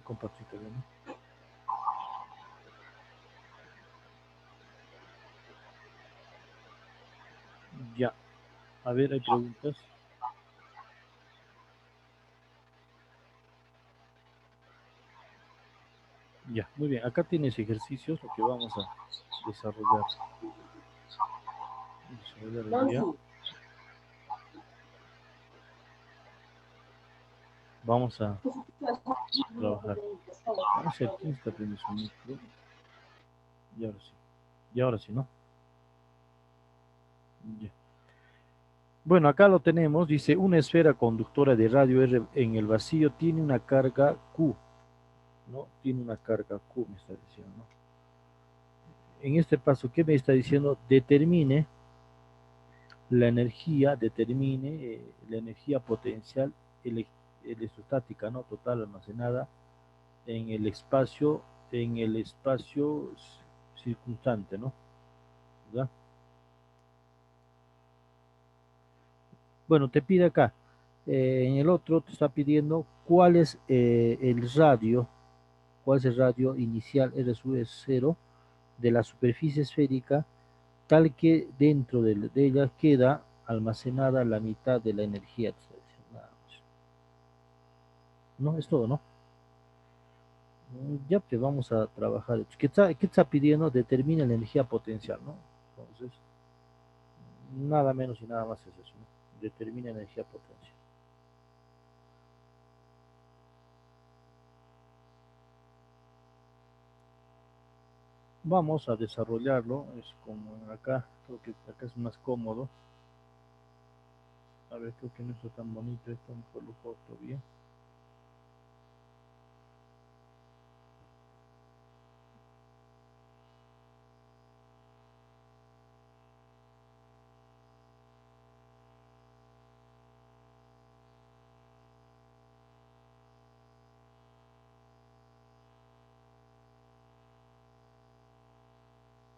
compartir también, ¿no? Ya, a ver, hay preguntas. Ya, muy bien. Acá tienes ejercicios, lo que vamos a desarrollar, desarrollar hoy día. Vamos a trabajar. Vamos a ver quién está prendiendo su micro. Y ahora sí. Y ahora sí, ¿no? Ya. Bueno, acá lo tenemos. Dice, una esfera conductora de radio R en el vacío tiene una carga Q, ¿no? Tiene una carga Q, me está diciendo, ¿no? En este paso, ¿qué me está diciendo? Determine la energía potencial electrostática, ¿no? Total almacenada en el espacio circunstante, ¿no? ¿Verdad? Bueno, te pide acá, en el otro te está pidiendo cuál es el radio inicial R sub es 0 de la superficie esférica, tal que dentro de ella queda almacenada la mitad de la energía. No, es todo, ¿no? Ya te vamos a trabajar. ¿Qué está pidiendo? Determina la energía potencial, ¿no? Entonces, nada menos y nada más es eso, ¿no? Determina la energía potencial. Vamos a desarrollarlo, es como acá, creo que acá es más cómodo. A ver, creo que no está tan bonito esto, mejor lo corto bien.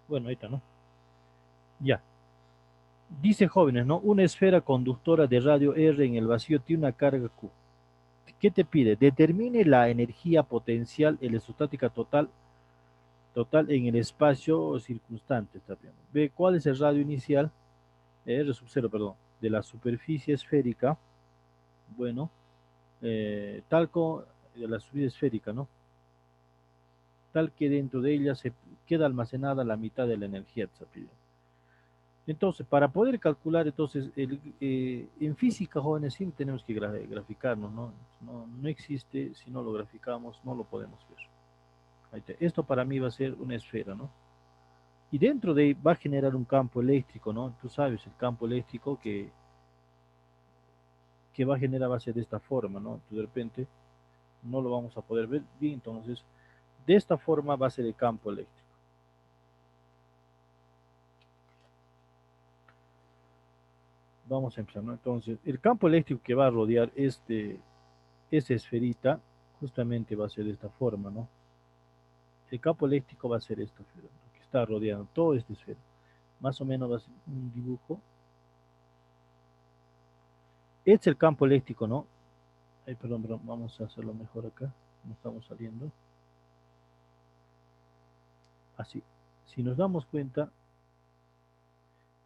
Bueno, ahí está, ¿no? Ya. Dice jóvenes, ¿no? Una esfera conductora de radio R en el vacío tiene una carga Q. ¿Qué te pide? Determine la energía potencial electrostática total en el espacio circunstante. Está bien. Ve cuál es el radio inicial, R sub 0, perdón, de la superficie esférica. Bueno, tal como de la superficie esférica, ¿no? Tal que dentro de ella se queda almacenada la mitad de la energía. Está pidiendo. Entonces, para poder calcular, entonces, en física, jóvenes, siempre tenemos que graficarnos, ¿no? No existe, si no lo graficamos, no lo podemos ver. Ahí está. Esto para mí va a ser una esfera, ¿no? Y dentro de ahí va a generar un campo eléctrico, ¿no? Tú sabes, el campo eléctrico que va a generar va a ser de esta forma, ¿no? Entonces, de repente no lo vamos a poder ver bien, entonces, de esta forma va a ser el campo eléctrico. Vamos a empezar, ¿no? Entonces, el campo eléctrico que va a rodear esta esferita, justamente va a ser de esta forma, ¿no? El campo eléctrico va a ser esta esfera, ¿no? Que está rodeando toda esta esfera. Más o menos va a ser un dibujo. Este es el campo eléctrico, ¿no? Ay, perdón, vamos a hacerlo mejor acá. No estamos saliendo. Así. Si nos damos cuenta,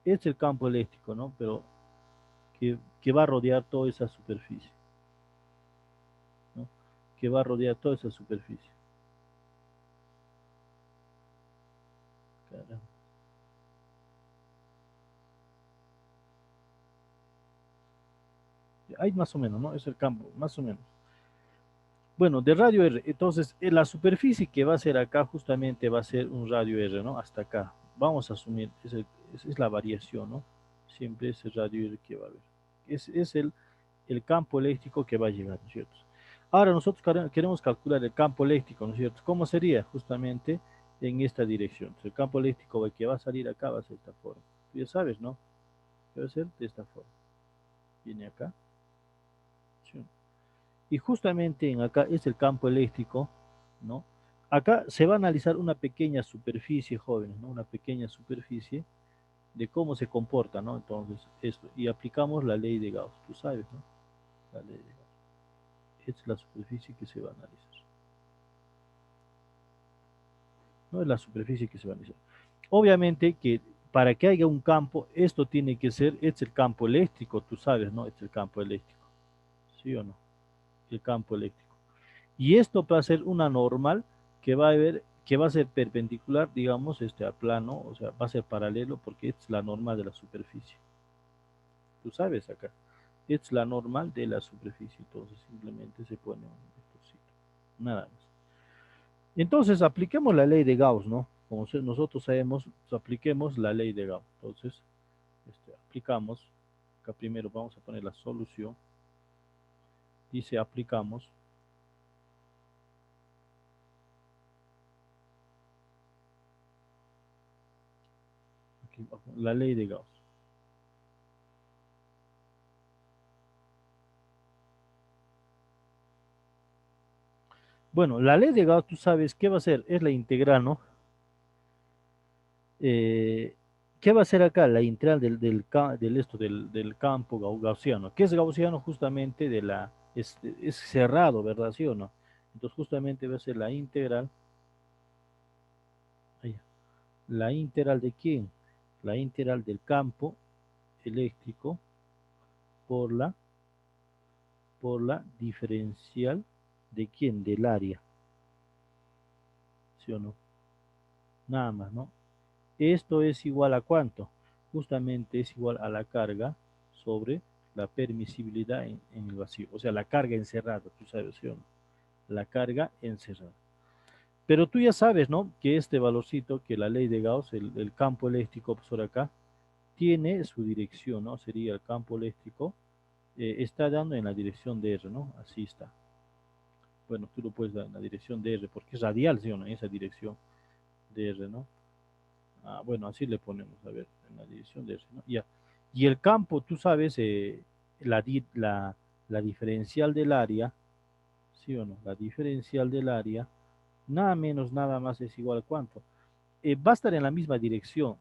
este es el campo eléctrico, ¿no? Pero que va a rodear toda esa superficie, ¿no? Que va a rodear toda esa superficie. Caramba. Ahí más o menos, ¿no? Es el campo, más o menos. Bueno, de radio R, entonces la superficie que va a ser acá justamente va a ser un radio R, ¿no? Hasta acá. Vamos a asumir, es la variación, ¿no? Siempre es el radio R que va a haber. Es el campo eléctrico que va a llegar, ¿no es cierto? Ahora nosotros queremos calcular el campo eléctrico, ¿no es cierto? ¿Cómo sería? Justamente en esta dirección. Entonces, el campo eléctrico que va a salir acá va a ser de esta forma. Tú ya sabes, ¿no? Que va a ser de esta forma. Viene acá. ¿Sí? Y justamente en acá es el campo eléctrico, ¿no? Acá se va a analizar una pequeña superficie, jóvenes, ¿no? Una pequeña superficie de cómo se comporta, ¿no? Entonces, esto, y aplicamos la ley de Gauss, tú sabes, ¿no? La ley de Gauss. Esta es la superficie que se va a analizar. ¿no? Es la superficie que se va a analizar. Obviamente que para que haya un campo, esto tiene que ser, es el campo eléctrico, tú sabes, ¿no? Es el campo eléctrico, ¿sí o no? El campo eléctrico. Y esto va a ser una normal que va a haber, que va a ser perpendicular, digamos, al plano, o sea, va a ser paralelo porque es la normal de la superficie. Tú sabes acá, es la normal de la superficie, entonces simplemente se pone un vectorcito, nada más. Entonces apliquemos la ley de Gauss, ¿no? Como nosotros sabemos, pues, apliquemos la ley de Gauss. Entonces, aplicamos, acá primero vamos a poner la solución, dice aplicamos, aquí, la ley de Gauss. Bueno, la ley de Gauss, tú sabes qué va a ser, es la integral, ¿no? Eh, ¿Qué va a ser acá? La integral del campo gaussiano. ¿Qué es gaussiano? Justamente es cerrado, ¿verdad? ¿Sí o no? Entonces justamente va a ser la integral, ahí, la integral de quién? La integral del campo eléctrico por la diferencial de quién? Del área, ¿sí o no? Nada más, ¿no? Esto es igual a ¿cuánto? Justamente es igual a la carga sobre la permisibilidad en el vacío, o sea, la carga encerrada, tú sabes, ¿sí o no? La carga encerrada. Pero tú ya sabes, ¿no? Que este valorcito, que la ley de Gauss, el campo eléctrico por acá, tiene su dirección, ¿no? Sería el campo eléctrico, está dando en la dirección de R, ¿no? Así está. Bueno, tú lo puedes dar en la dirección de R, porque es radial, ¿sí o no? Esa dirección de R, ¿no? Ah, bueno, así le ponemos, a ver, en la dirección de R, ¿no? Ya. Y el campo, tú sabes, la diferencial del área, ¿sí o no? La diferencial del área, nada menos, nada más es igual a cuánto. Va a estar en la misma dirección,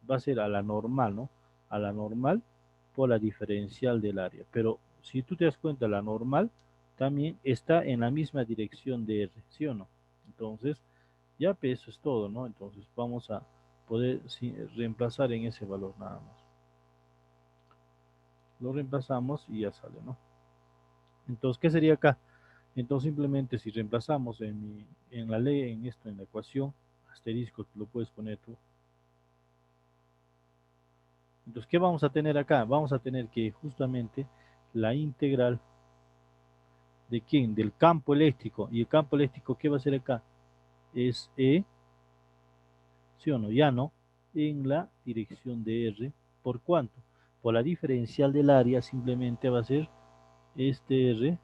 va a ser a la normal, ¿no? A la normal por la diferencial del área. Pero si tú te das cuenta, la normal también está en la misma dirección de R, ¿sí o no? Entonces, ya pues, eso es todo, ¿no? Entonces vamos a poder reemplazar en ese valor nada más. Lo reemplazamos y ya sale, ¿no? Entonces, ¿qué sería acá? Entonces simplemente si reemplazamos en la ley, en esto, en la ecuación, asterisco, lo puedes poner tú. Entonces, ¿qué vamos a tener acá? Vamos a tener que justamente la integral de quién? Del campo eléctrico. ¿Y el campo eléctrico qué va a ser acá? Es E, ¿sí o no? Ya no, en la dirección de R. ¿Por cuánto? Por la diferencial del área simplemente va a ser este R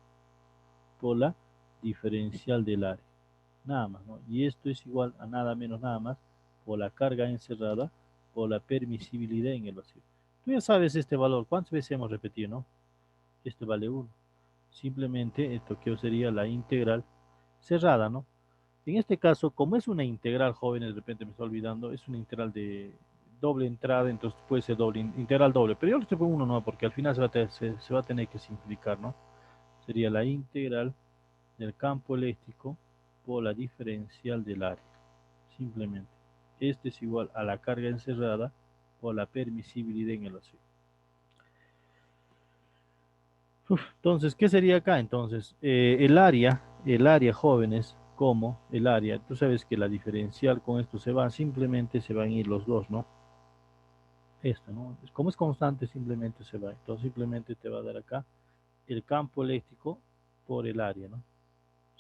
por la diferencial del área. Nada más, ¿no? Y esto es igual a nada menos nada más por la carga encerrada por la permisibilidad en el vacío. Tú ya sabes este valor, ¿cuántas veces hemos repetido, no? Este vale 1. Simplemente esto que sería la integral cerrada, ¿no? En este caso, como es una integral, jóvenes, de repente me estoy olvidando, es una integral de doble entrada, entonces puede ser integral doble, pero yo le estoy poniendo uno no, porque al final se va a tener que simplificar, ¿no? Sería la integral del campo eléctrico por la diferencial del área, simplemente. Este es igual a la carga encerrada por la permisibilidad en el vacío. Entonces, ¿qué sería acá? Entonces, el área, jóvenes, como el área, tú sabes que la diferencial con esto se va, simplemente se van a ir los dos, ¿no? Esto, ¿no? Como es constante, simplemente se va. Entonces, simplemente te va a dar acá el campo eléctrico por el área, ¿no?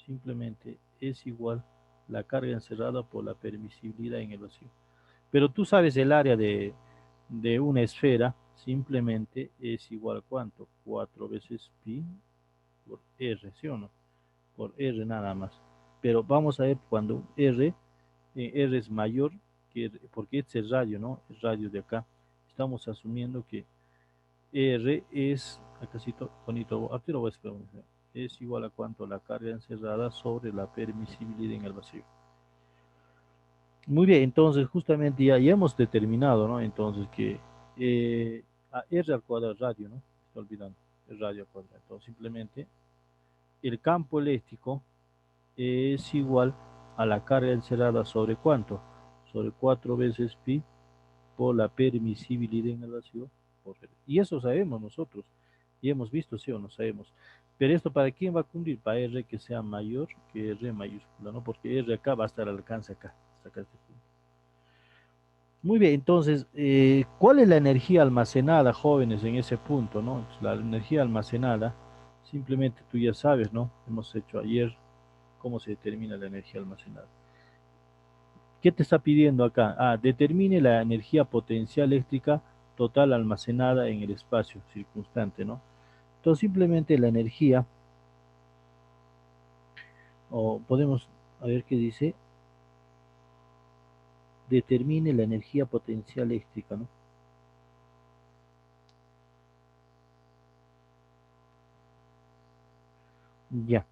Simplemente es igual la carga encerrada por la permisibilidad en el vacío. Pero tú sabes el área de una esfera, simplemente es igual a ¿cuánto? 4 veces pi por R, ¿sí o no? Por R nada más. Pero vamos a ver cuando R es mayor, porque este es radio, ¿no? Es radio de acá. Estamos asumiendo que R es, acá sí, bonito, aquí lo voy a escribir, es igual a cuánto la carga encerrada sobre la permisibilidad en el vacío. Muy bien, entonces justamente ya hemos determinado, ¿no? Entonces que a R al cuadrado es radio, ¿no? Estoy olvidando, es radio al cuadrado. Entonces simplemente el campo eléctrico es igual a la carga encerrada sobre ¿cuánto? Sobre 4 veces pi por la permisibilidad en el vacío. Y eso sabemos nosotros. Y hemos visto, sí o no sabemos. Pero esto para quién va a cumplir? Para R que sea mayor que R mayúscula, ¿no? Porque R acá va a estar al alcance acá, hasta acá este punto. Muy bien, entonces, ¿cuál es la energía almacenada, jóvenes, en ese punto, ¿no? Pues la energía almacenada, simplemente tú ya sabes, ¿no? Hemos hecho ayer cómo se determina la energía almacenada. ¿Qué te está pidiendo acá? Ah, determine la energía potencial eléctrica total almacenada en el espacio circunstante, ¿no? Entonces, simplemente la energía, o podemos, a ver qué dice, determine la energía potencial eléctrica, ¿no? Ya.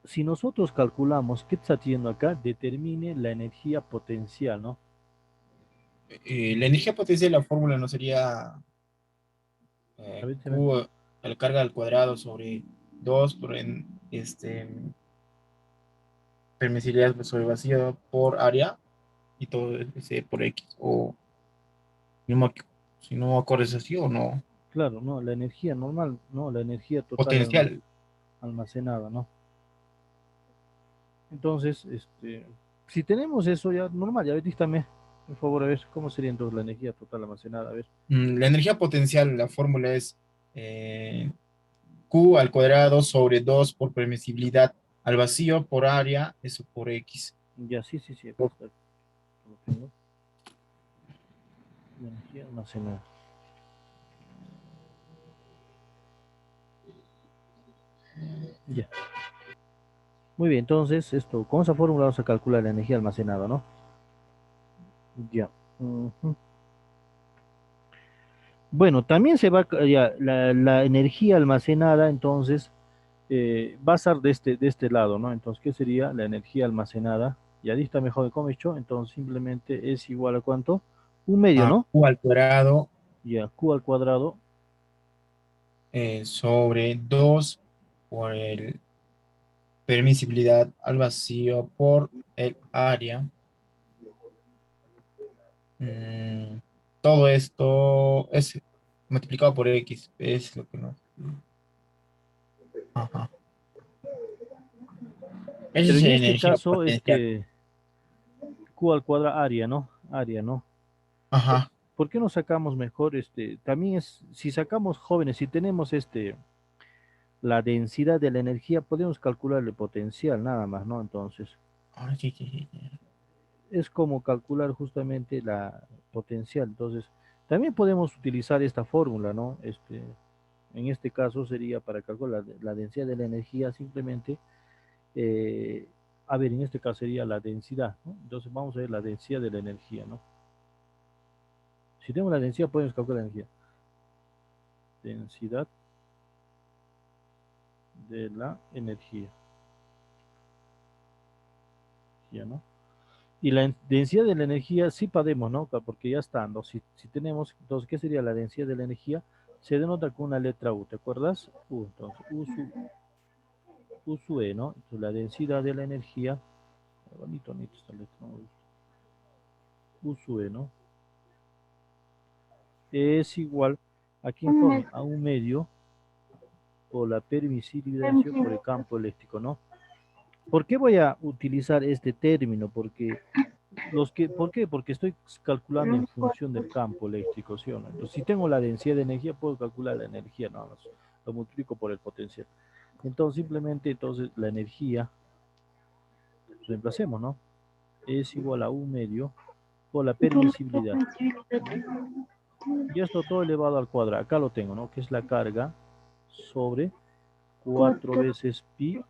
Si nosotros calculamos, ¿qué está haciendo acá? Determine la energía potencial, ¿no? La energía potencial, la fórmula no sería A ver, Q a la carga al cuadrado sobre 2 por permisibilidad sobre vacío por área y todo ese por X. O no si no me acuerdo, ¿es así o no? claro, no, la energía normal, no, la energía total Potencial. almacenada, ¿no? Entonces, si tenemos eso ya normal, ya dígame, por favor, a ver, ¿cómo sería entonces la energía total almacenada? A ver, La energía potencial, la fórmula es eh, Q al cuadrado sobre 2 por permisibilidad al vacío por área, eso por X. ya, sí, sí, sí, acá está, lo tengo, la energía almacenada. Ya, muy bien, entonces, con esa fórmula vamos a calcular la energía almacenada, ¿no? Ya. Ujú. Bueno, también se va, ya, la energía almacenada, entonces, va a ser de este lado, ¿no? Entonces, ¿qué sería la energía almacenada? Ya está mejor de cómo hecho, entonces simplemente es igual a ¿cuánto? Un medio, A ¿no? Q al cuadrado Ya, Q al cuadrado, sobre 2 por el permisibilidad al vacío por el área. Mm, todo esto es multiplicado por X, es lo que no. Ajá. Esa pero es en la este energía caso, potencial. Q al cuadrado, área, ¿no? Área, ¿no? Ajá. ¿Por qué no sacamos mejor, también si sacamos jóvenes, si tenemos la densidad de la energía, podemos calcular el potencial, nada más, ¿no? Entonces, Ah, sí, sí, sí, sí. es como calcular justamente la potencial. Entonces, también podemos utilizar esta fórmula, ¿no? En este caso sería para calcular la densidad de la energía simplemente, eh, a ver, en este caso sería la densidad, ¿no? Entonces vamos a ver la densidad de la energía, ¿no? Si tengo la densidad, podemos calcular la energía. Densidad de la energía, ¿ya no? Y la densidad de la energía sí podemos, ¿no? Porque ya está, ¿no? Si tenemos, entonces, ¿qué sería la densidad de la energía? Se denota con una letra U, ¿te acuerdas? U, entonces, U sub E, ¿no? Entonces, la densidad de la energía, bonito, bonito esta letra, ¿no? U sub E, ¿no? Es igual, ¿a quién, joven? A un medio por la permisibilidad por el campo eléctrico, ¿no? ¿Por qué voy a utilizar este término? ¿Por qué? Porque estoy calculando en función del campo eléctrico, ¿sí o no? Entonces, si tengo la densidad de energía, puedo calcular la energía, nada más. Lo multiplico por el potencial. Entonces, simplemente, entonces, la energía, reemplacemos, ¿no? Es igual a un medio por la permisibilidad, ¿no? Y esto todo elevado al cuadrado. Acá lo tengo, ¿no? Que es la carga sobre 4 veces pi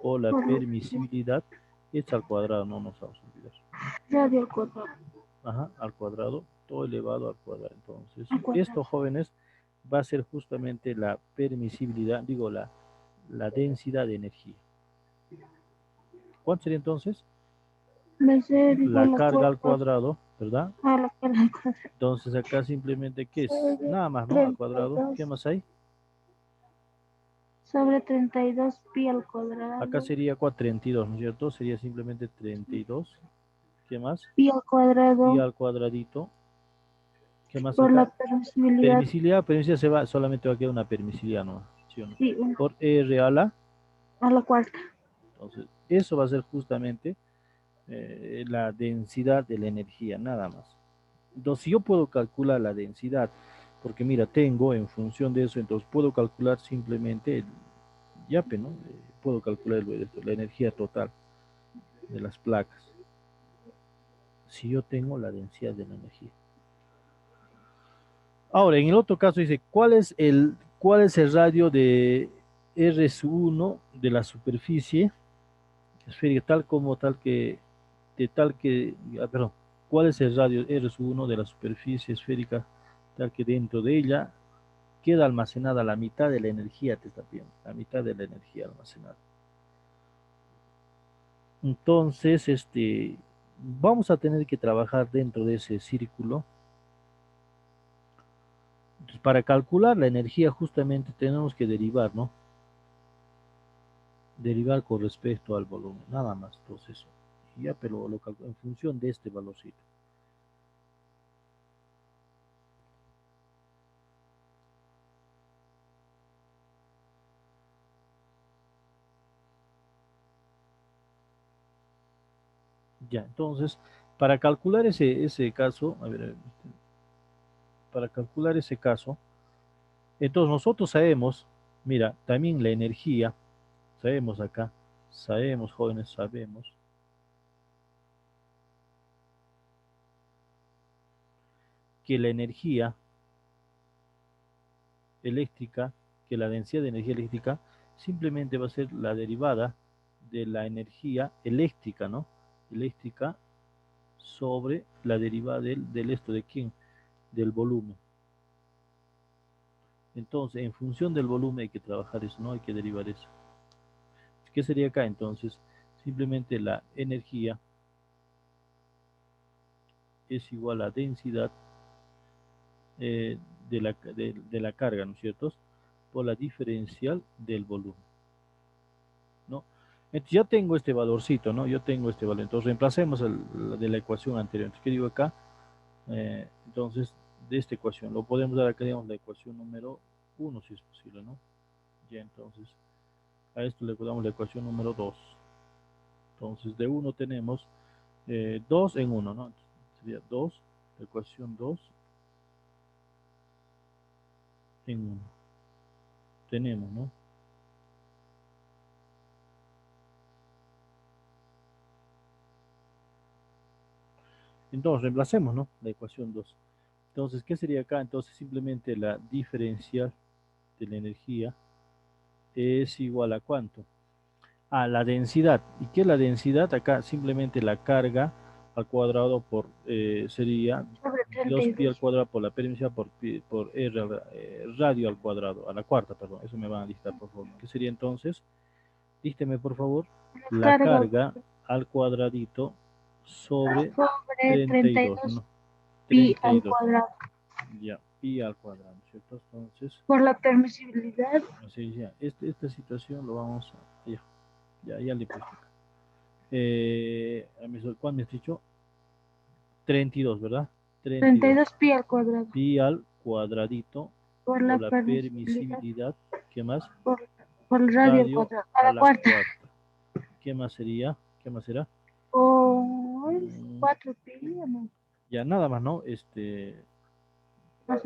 por la permisibilidad es al cuadrado, no nos vamos a olvidar. Ajá, al cuadrado, todo elevado al cuadrado. Entonces, esto, jóvenes, va a ser justamente la permisibilidad, digo, la densidad de energía. ¿Cuánto sería entonces? La carga al cuadrado ¿verdad? A la que al cuadrado. Entonces acá simplemente, ¿qué es? Sobre Nada más, ¿no? Al cuadrado. 32. ¿Qué más hay? Sobre 32 pi al Acá cuadrado. sería 32, ¿no es cierto? Sería simplemente 32. ¿Qué más? Pi al Pi cuadrado al cuadradito. ¿Qué más por acá? la permisibilidad. Permisibilidad solamente va a quedar una permisibilidad, ¿no? ¿Sí o no? Sí, Por R a la cuarta. entonces, eso va a ser justamente la densidad de la energía, nada más. Entonces, si yo puedo calcular la densidad, porque mira, tengo en función de eso, entonces puedo calcular simplemente el YAPE, ¿no? Puedo calcular la energía total de las placas, si yo tengo la densidad de la energía. Ahora, en el otro caso dice, cuál es el radio de R1 de la superficie esférica perdón, cuál es el radio R1 de la superficie esférica tal que dentro de ella queda almacenada la mitad de la energía, te está pidiendo, la mitad de la energía almacenada. Entonces, vamos a tener que trabajar dentro de ese círculo. Entonces, para calcular la energía justamente tenemos que derivar, ¿no? Derivar con respecto al volumen, nada más. Entonces, ya, pero en función de este valorcito. Ya, entonces, para calcular ese caso, a ver, para calcular ese caso, entonces nosotros sabemos, mira, también la energía, sabemos acá, sabemos, jóvenes, sabemos que la energía eléctrica, que la densidad de energía eléctrica simplemente va a ser la derivada de la energía eléctrica, ¿no? Eléctrica sobre la derivada del esto de quién, del volumen. Entonces, en función del volumen hay que trabajar eso, no hay que derivar eso. ¿Qué sería acá entonces? Simplemente la energía es igual a densidad de la carga, ¿no es cierto? Por la diferencial del volumen, ¿no? Entonces ya tengo este valorcito, ¿no? Yo tengo este valor. Entonces reemplacemos de la ecuación anterior. Entonces, ¿qué digo acá? Entonces, de esta ecuación, lo podemos dar acá, digamos, la ecuación número 1, si es posible, ¿no? Ya entonces, a esto le damos la ecuación número 2. Entonces, de 1 tenemos 2 en 1, ¿no? Entonces, sería 2, ecuación 2 en 1. Tenemos, ¿no? Entonces, reemplacemos, ¿no? La ecuación 2. Entonces, ¿qué sería acá? Entonces, simplemente la diferencial de la energía es igual a ¿cuánto? A la densidad. ¿Y qué es la densidad? Acá simplemente la carga al cuadrado sería Sobre 2 pi al 32. cuadrado por la permisividad por R radio al cuadrado, a la cuarta, perdón. Eso me van a listar, por favor. ¿Qué sería entonces? Dísteme, por favor, La la carga carga al cuadradito sobre sobre 32, 32 ¿no? pi al 32, cuadrado. ya, pi al cuadrado, ¿cierto? Entonces, Por la permisibilidad. así ya, esta situación lo vamos a, ya le puse acá. ¿Cuánto me has dicho? 32, ¿verdad? 32, 32 pi al cuadrado. pi al cuadradito Por la por la permisibilidad. permisibilidad, ¿qué más? Por el radio al Radio cuadrado. A a la la cuarta. cuarta. ¿Qué más sería? ¿Qué más será? Por Mm, 4 pi. No. ya nada más, ¿no? O sea, Es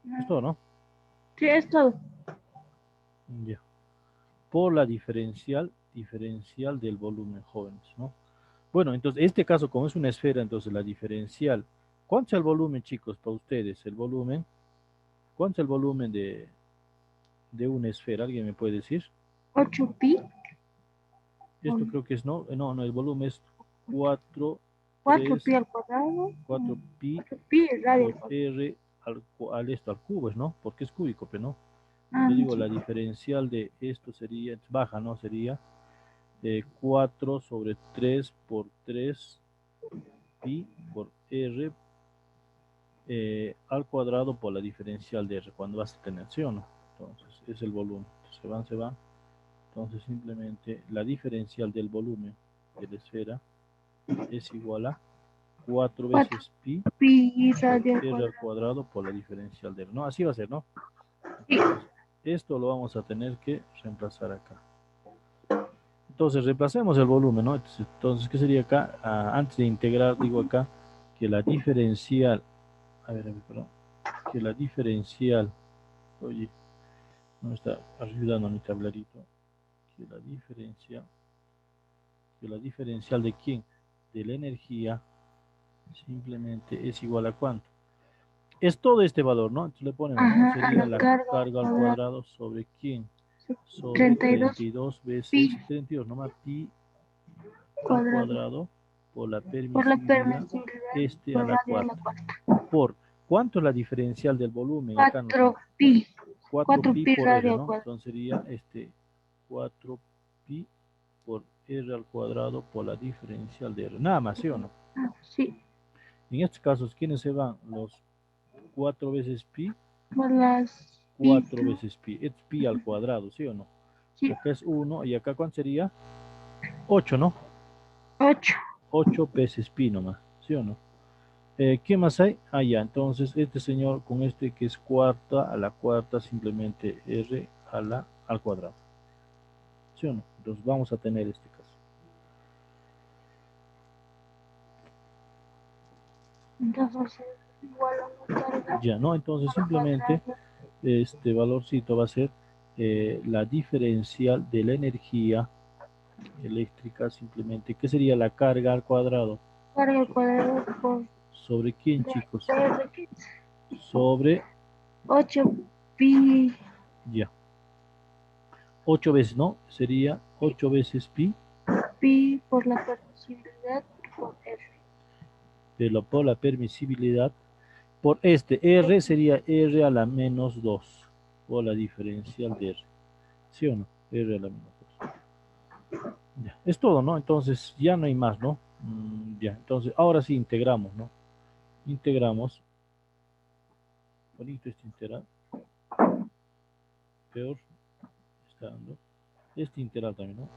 no. todo, ¿no? Sí, es todo. Ya. Por la diferencial del volumen, jóvenes, ¿no? Bueno, entonces, este caso, como es una esfera, entonces la diferencial, ¿cuánto es el volumen, chicos, para ustedes? El volumen, ¿cuánto es el volumen de una esfera? ¿Alguien me puede decir? 8 pi. Esto creo que es, no, el volumen es 4 4 3 pi al cuadrado. 4 pi 4 pi radio al por cuadrado. R al cubo, ¿no? Porque es cúbico, pero no. Ah, Yo digo, sí. la diferencial de esto sería, baja, ¿no? Sería 4 sobre 3 por 3 pi por R al cuadrado por la diferencial de R, cuando vas a tener, ¿sí o no? Entonces, es el volumen. Entonces, se van. Entonces, simplemente la diferencial del volumen de la esfera es igual a 4 4 veces pi pi por radio al R al cuadrado. cuadrado por la diferencial de R. No, así va a ser, ¿no? Sí. Entonces, esto lo vamos a tener que reemplazar acá. Entonces, reemplacemos el volumen, ¿no? Entonces, ¿qué sería acá? Antes de integrar, digo acá, que la diferencial, a ver, perdón, que la diferencial, oye, no me está ayudando mi tablerito, que la diferencial de quién, de la energía, simplemente es igual a cuánto. Es todo este valor, ¿no? Entonces le ponemos, ¿no? Ajá, a Sería la la carga al carga al cuadrado. cuadrado sobre quién, sobre 32 32 veces, pi 32 nomás, pi al cuadrado. cuadrado por la Por la permisibilidad, permisibilidad este a por la radio a la cuarta. cuarta. Por, ¿cuánto es la diferencial del volumen? Acá nos 4 dice, pi. 4 4 pi pi por R, radio al ¿no? cuadrado. Entonces sería 4 pi por R al cuadrado por la diferencial de R. Nada más, ¿sí o no? Sí. En estos casos, ¿quiénes se van? Los 4 veces pi, Por las 4 veces pi. Es pi al cuadrado, ¿sí o no? sí. Acá es 1 y acá ¿cuánto sería? 8, ¿no? 8. 8 veces pi nomás, ¿sí o no? ¿Qué más hay? Ah, ya, entonces este señor con este que es cuarta a la cuarta, simplemente R al cuadrado. ¿Sí o no? Entonces vamos a tener este caso. Entonces es igual a la carga Ya, ¿no? Entonces al simplemente cuadrado. este valorcito va a ser la diferencial de la energía eléctrica, simplemente, ¿qué sería la carga al cuadrado? Carga al cuadrado por ¿Sobre quién, chicos? PR15. Sobre, 8 pi ya, 8 veces, ¿no? Sería 8 veces pi pi por la permisibilidad por R. por la permisibilidad. Por este R sería R a la menos 2 por la diferencial de R. ¿Sí o no? R a la menos 2. Ya, es todo, ¿no? Entonces ya no hay más, ¿no? Ya, entonces ahora sí integramos, ¿no? Integramos. Bonito este integral. Peor está dando. Este integral también, ¿no?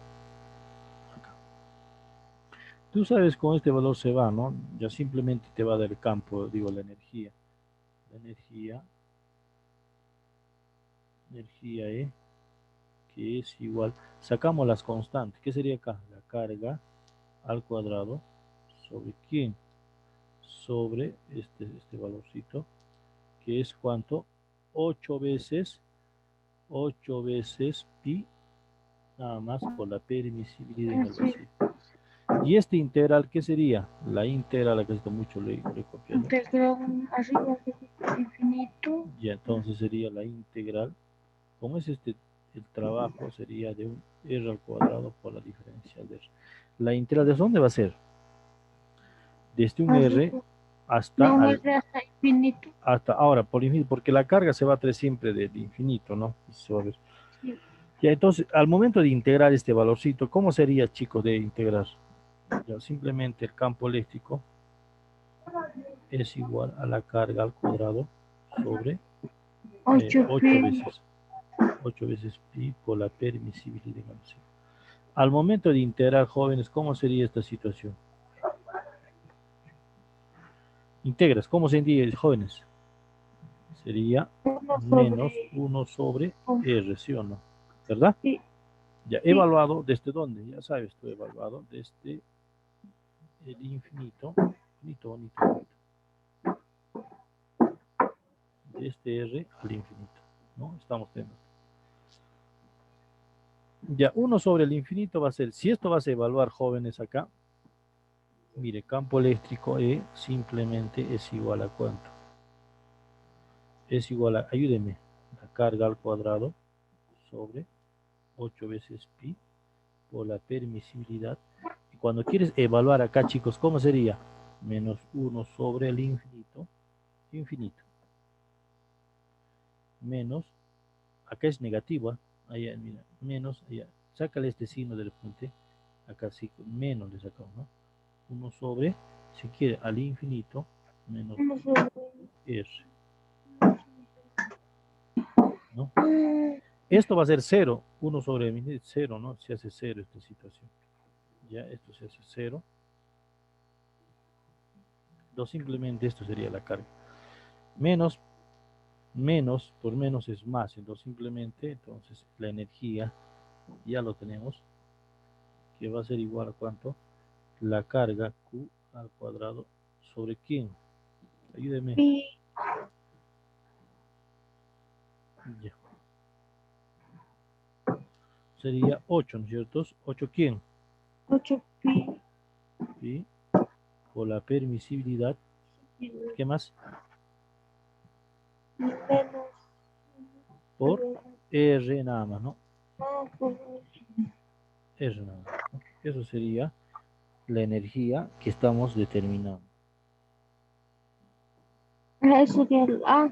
Acá. Tú sabes con este valor se va, ¿no? Ya simplemente te va a dar el campo, digo, la energía. La energía E, que es igual. Sacamos las constantes. ¿Qué sería acá? La carga al cuadrado sobre quién, sobre este valorcito, que es cuánto, 8 veces, 8 veces pi, nada más por la permisibilidad en el Sí. vacío. Y este integral, ¿qué sería? La integral, acá está mucho, le he copiado. Integral arriba de infinito. Y entonces sería la integral, como es el trabajo sería de un r al cuadrado por la diferencial de r. La integral, ¿de dónde va a ser? Desde un r Arriba. hasta No al es hasta infinito. hasta ahora, por infinito, porque la carga se va a traer siempre del infinito, ¿no? Se va a ver. Sí. Ya, entonces, al momento de integrar este valorcito, ¿cómo sería, chicos, de integrar? Ya, simplemente el campo eléctrico es igual a la carga al cuadrado sobre 8 8 pi. veces. 8 veces pi por la permisibilidad. Al momento de integrar, jóvenes, ¿cómo sería esta situación? Integras, ¿cómo se entiende, jóvenes? Sería 1 menos sobre 1 sobre 1. R, ¿sí o no? ¿Verdad? Sí. Ya Sí. evaluado, ¿desde dónde? Ya sabes, tú evaluado desde el infinito, bonito, bonito, bonito, desde R al infinito, ¿no? Estamos teniendo. Ya, 1 sobre el infinito va a ser, si esto vas a evaluar, jóvenes, acá, mire, campo eléctrico E simplemente es igual a ¿cuánto? Es igual a, ayúdeme, la carga al cuadrado sobre 8 veces pi por la permisibilidad. Y cuando quieres evaluar acá, chicos, ¿cómo sería? Menos 1 sobre el infinito, infinito, menos, acá es negativo, ¿eh? Allá, mira, menos, allá, sácale este signo del puente, acá sí, menos le sacamos, ¿no? 1 sobre si quiere, al infinito menos 1 sobre R, ¿no? Esto va a ser 0, 1 sobre el 0, ¿no? Se hace 0 esta situación. Ya, esto se hace 0. Simplemente esto sería la carga. Menos por menos es más. Entonces simplemente, entonces la energía, ya lo tenemos, que va a ser igual a ¿cuánto? La carga Q al cuadrado sobre ¿quién? Ayúdeme. pi, Ya. Sería 8, ¿no es cierto? 8 ¿quién? 8 pi, ¿Sí? Por la permisibilidad. ¿Qué más? menos Por R nada más, ¿no? por R nada más, ¿no? Eso sería la energía que estamos determinando. eso sería el A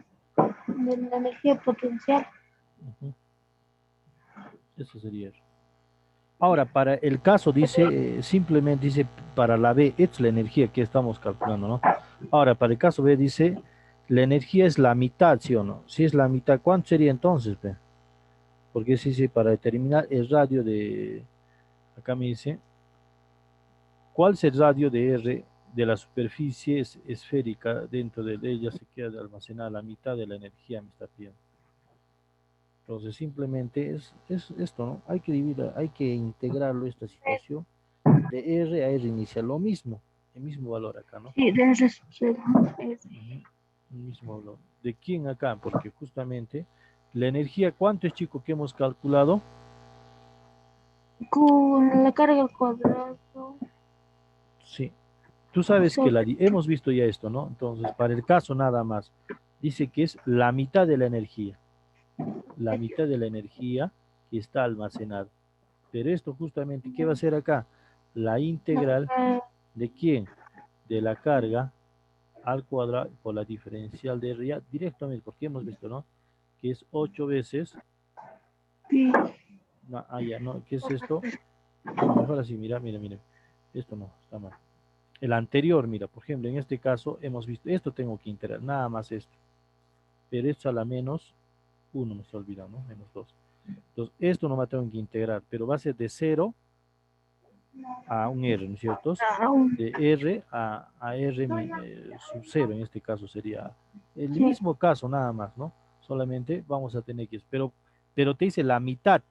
de la energía potencial. Ujú. Eso sería eso. Ahora, para el caso dice, simplemente dice para la B, esta es la energía que estamos calculando, ¿no? Ahora, para el caso B dice, la energía es la mitad, ¿sí o no? Si es la mitad, ¿cuánto sería entonces, B? Porque si dice para determinar el radio de, acá me dice, ¿cuál es el radio de R de la superficie esférica? Dentro de ella se queda almacenada la mitad de la energía, me está pidiendo. Entonces simplemente es esto, ¿no? Hay que dividir, hay que integrarlo esta situación de R a R inicial, lo mismo, el mismo valor acá, ¿no? Sí, de R sub 0. Ujú, el mismo valor. ¿De quién acá? Porque justamente la energía, ¿cuánto es, chico, que hemos calculado? Con la carga al cuadrado Sí. Tú sabes que sobre hemos visto ya esto, ¿no? Entonces, para el caso nada más, dice que es la mitad de la energía. La mitad de la energía que está almacenada. Pero esto justamente, ¿qué va a ser acá? La integral de quién? De la carga al cuadrado por la diferencial de R ya directamente, porque hemos visto, ¿no? Que es 8 veces, pi no, ya, no, ¿qué es por la esto? No, mejor así, mira, mira, mira, esto no, está mal. El anterior, mira, por ejemplo, en este caso hemos visto, esto tengo que integrar, nada más esto, pero esto a la menos 1 me está olvidando, ¿no? Menos 2. Entonces, esto no me tengo que integrar, pero va a ser de 0 a un R, ¿no es cierto? aún. De R a R sub 0, en este caso sería el Sí, mismo caso, nada más, ¿no? Solamente vamos a tener que, pero te dice la mitad,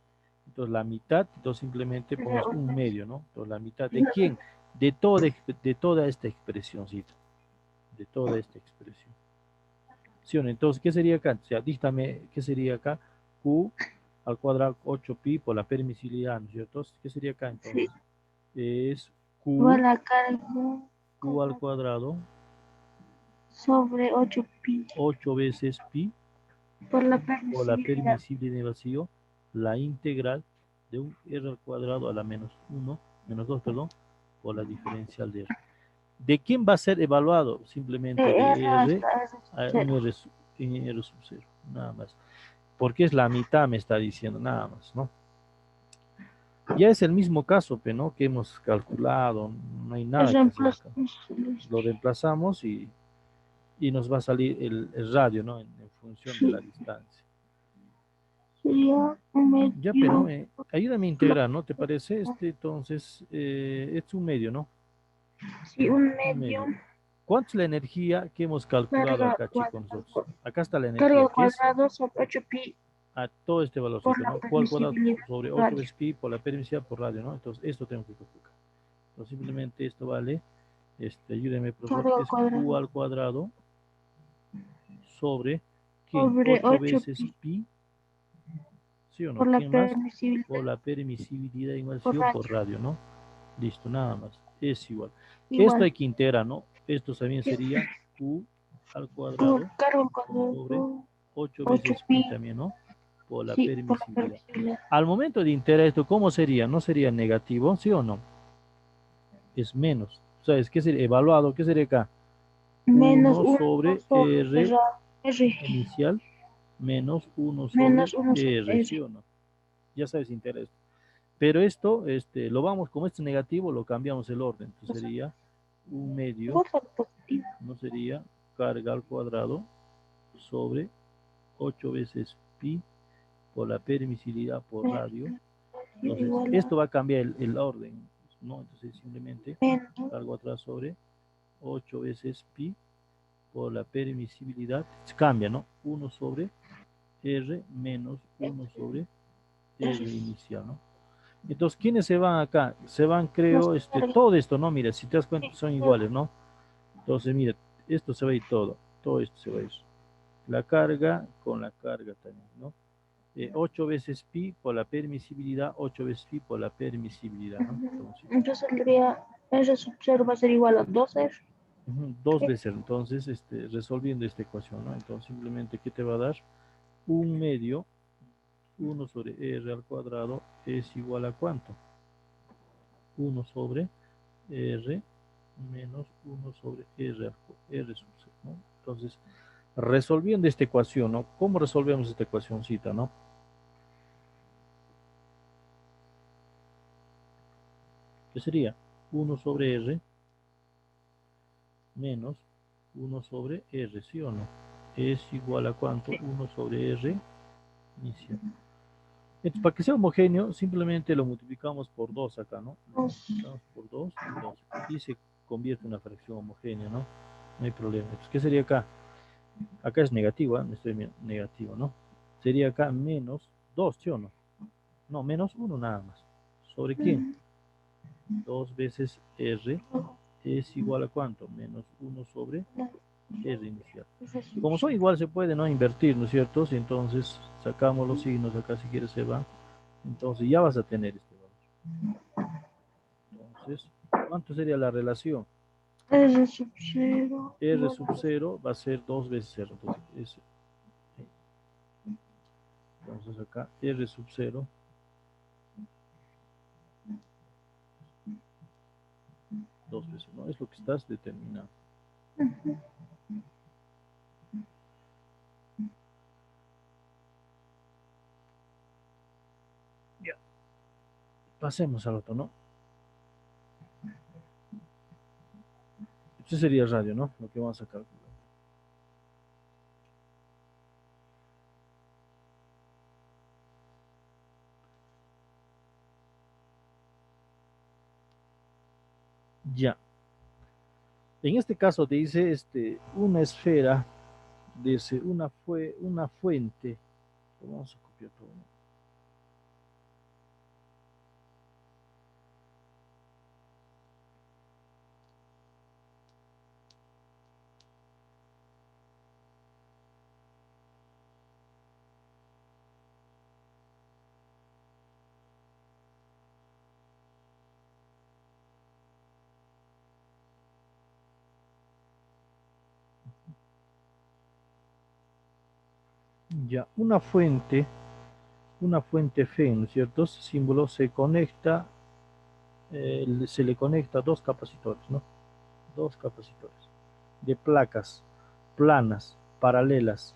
entonces la mitad, entonces simplemente pones un medio, ¿no? Entonces la mitad, ¿de quién? De toda esta expresioncita, de toda esta expresión. ¿Sí o no? Entonces, ¿qué sería acá? O sea, dígame, ¿qué sería acá? Q al cuadrado 8pi por la permisibilidad, ¿no es cierto? ¿Qué sería acá sí. entonces? Es Igual Q, la carga Q al cuadrado, sobre 8 pi 8 veces pi por la por la permisibilidad. permisibilidad de vacío, la integral de un r al cuadrado a la menos 2, perdón, por la diferencial de r. ¿De quién va a ser evaluado? De Simplemente R de r hasta R sub a un 0. r, en r sub 0, nada más. Porque es la mitad, me está diciendo, nada más, ¿no? Ya es el mismo caso, ¿no? Que hemos calculado, no hay nada que hacer acá. Lo reemplazamos y nos va a salir el radio, ¿no? En función de Sí, la distancia. sería un Ya, pero medio. ayúdame a integrar, ¿no? ¿Te parece? Entonces, es un medio, ¿no? Sí, un Un medio. medio. ¿Cuánto es la energía que hemos calculado Carga acá, chicos, nosotros? cuadrado. Acá está la Carga energía, al que es cuadrado sobre 8 pi a todo este por valorcito, la ¿no? Q al cuadrado permisibilidad sobre por 8 radio. veces pi por la permisividad por radio, ¿no? Entonces, esto tengo que calcular. Entonces, simplemente esto vale, ayúdeme, profesor, Carga al es Q cuadrado al cuadrado sobre, ¿quién? sobre 8 8 veces pi pi, ¿sí o no? por la ¿Quién más? permisibilidad Por la permisibilidad igual por sí o por radio. radio, ¿no? Listo, nada más. Es igual. Esto Igual. hay que integrar, ¿no? Esto también sería Q al cuadrado Carga al sobre cuadrado 8 8 veces pi pi. también, ¿no? Por la Sí, por la permisibilidad. permisibilidad. Al momento de integrar esto, ¿cómo sería? ¿No sería negativo, sí o no? Es menos. ¿Sabes qué sería? Evaluado, ¿qué sería acá? Menos 1 1 sobre sobre R R. inicial menos 1 sobre Menos 1 sobre R, ¿sí R. o no? Ya sabes integrar esto. Pero esto, lo vamos, como este es negativo, lo cambiamos el orden. Entonces sería un medio, Fuerza positiva. no sería carga al cuadrado sobre 8 veces pi por la permisibilidad por radio. Entonces, Igual esto a va a cambiar el orden, ¿no? Entonces, simplemente menos cargo atrás sobre 8 veces pi por la permisibilidad. Se cambia, ¿no? 1 sobre R menos 1 sobre R inicial, ¿no? Entonces, ¿quiénes se van acá? Se van, los creo, cargas. todo esto, ¿no? Mira, si te das cuenta, Sí, son iguales, ¿no? Entonces, mira, esto se va a ir todo esto se va a ir. La carga con la carga también, ¿no? 8 veces pi por la permisibilidad, 8 veces pi por la permisibilidad, ¿no? Entonces, Entonces saldría R sub 0 va a ser igual a 2R. dos veces, entonces, resolviendo esta ecuación, ¿no? Entonces, simplemente, ¿qué te va a dar? Un medio, 1 sobre R al cuadrado es igual a ¿cuánto? 1 sobre R menos 1 sobre R sub 0, ¿no? Entonces, resolviendo esta ecuación, ¿no? ¿Cómo resolvemos esta ecuacióncita, no? ¿Qué sería? 1 sobre R menos 1 sobre R, ¿sí o no? Es igual a ¿cuánto? 1 sobre R inicial. Entonces, para que sea homogéneo, simplemente lo multiplicamos por 2 acá, ¿no? Lo multiplicamos por 2 y 2. Y se convierte en una fracción homogénea, ¿no? No hay problema. Entonces, ¿qué sería acá? Acá es negativo, ¿eh? Estoy negativo, ¿no? Sería acá menos 2, ¿sí o no? No, menos 1 nada más. ¿Sobre quién? 2 veces R es igual a ¿cuánto? Menos 1 sobre R inicial. Como son igual se puede no invertir, ¿no es cierto? Si entonces sacamos los signos acá si quieres se va. Entonces ya vas a tener este valor. Entonces, ¿cuánto sería la relación? R sub 0 R igual sub a 0 va a ser 2 veces R. Entonces acá R sub 0 2 veces, ¿no? Es lo que estás determinando. Ya. Pasemos al otro, ¿no? Este sería radio, ¿no? Lo que vamos a calcular. Ya. En este caso te dice una esfera, dice una fuente. Vamos a copiar todo, ¿no? Ya, una fuente Fe, ¿no es cierto? Ese símbolo se conecta, se le conecta a dos capacitores, ¿no? Dos capacitores de placas planas, paralelas,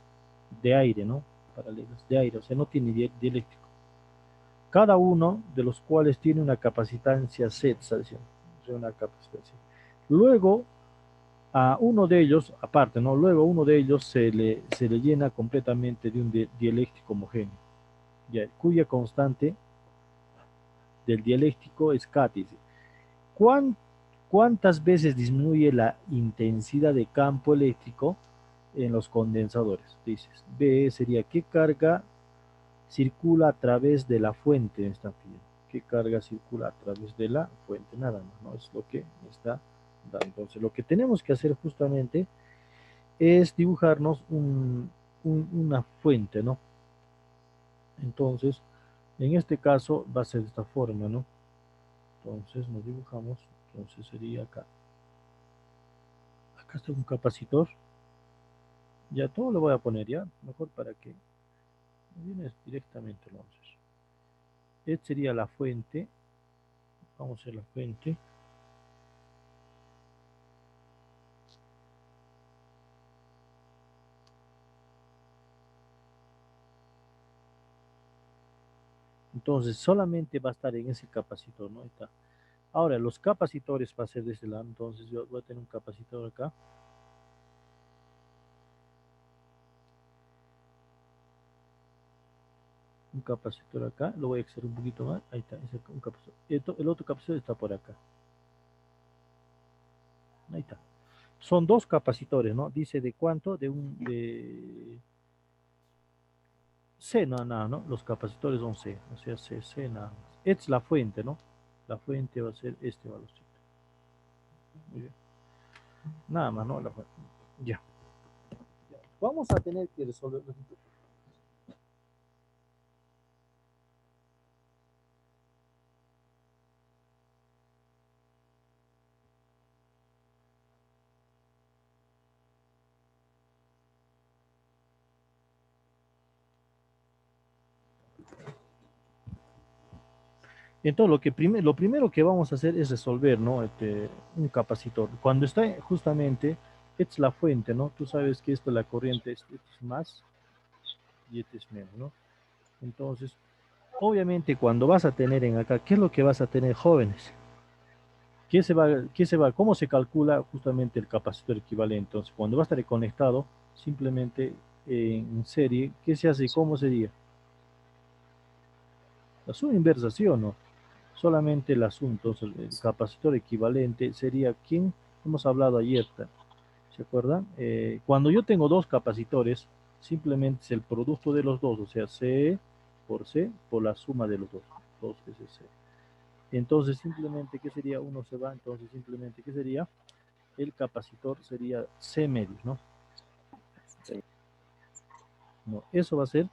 de aire, ¿no? Paralelas, de aire, o sea, no tiene dieléctrico. Cada uno de los cuales tiene una capacitancia Z, está diciendo, o sea, una capacitancia. Luego, a uno de ellos, aparte, ¿no? Luego a uno de ellos se le llena completamente de un dieléctrico homogéneo, ya, cuya constante del dialéctico es K, dice. ¿Cuán- ¿Cuántas veces disminuye la intensidad de campo eléctrico en los condensadores? Dices, B sería qué carga circula a través de la fuente, me están pidiendo. ¿Qué carga circula a través de la fuente? Nada más, ¿no? Es lo que está dando. Entonces, lo que tenemos que hacer justamente es dibujarnos una fuente, ¿no? Entonces, en este caso va a ser de esta forma, ¿no? Entonces nos dibujamos, entonces sería acá. Acá está un capacitor. Ya todo lo voy a poner ya, mejor para que vienes directamente lo vamos a hacer. Esta sería la fuente. Vamos a hacer la fuente. Entonces solamente va a estar en ese capacitor, ¿no? Ahí está. Ahora, los capacitores va a ser de este lado, entonces yo voy a tener un capacitor acá. Un capacitor acá, lo voy a extender un poquito más, ahí está, ese, un capacitor. El otro capacitor está por acá. Ahí está. Son dos capacitores, ¿no? Dice de cuánto, de C, nada, ¿no? Los capacitores son C, o sea, C nada más. Esta es la fuente, ¿no? La fuente va a ser este valorcito. Muy bien. Nada más, ¿no? Ya. Vamos a tener que resolver. Entonces, lo primero que vamos a hacer es resolver, ¿no? Un capacitor. Cuando está justamente, esta es la fuente, ¿no? Tú sabes que esto es la corriente, este es más y este es menos, ¿no? Entonces, obviamente, cuando vas a tener en acá, ¿qué es lo que vas a tener, jóvenes? ¿Cómo se calcula justamente el capacitor equivalente? Entonces, cuando va a estar conectado, simplemente en serie, ¿qué se hace? ¿Cómo sería? La suma inversa, ¿sí o no? Solamente el asunto, el capacitor equivalente sería quien hemos hablado ayer, ¿se acuerdan? Cuando yo tengo dos capacitores, simplemente es el producto de los dos, o sea, C por la suma de los dos, 2 veces C. Entonces, simplemente, ¿qué sería? Uno se va, entonces, simplemente, ¿qué sería? El capacitor sería C medios, ¿no? No, eso va a ser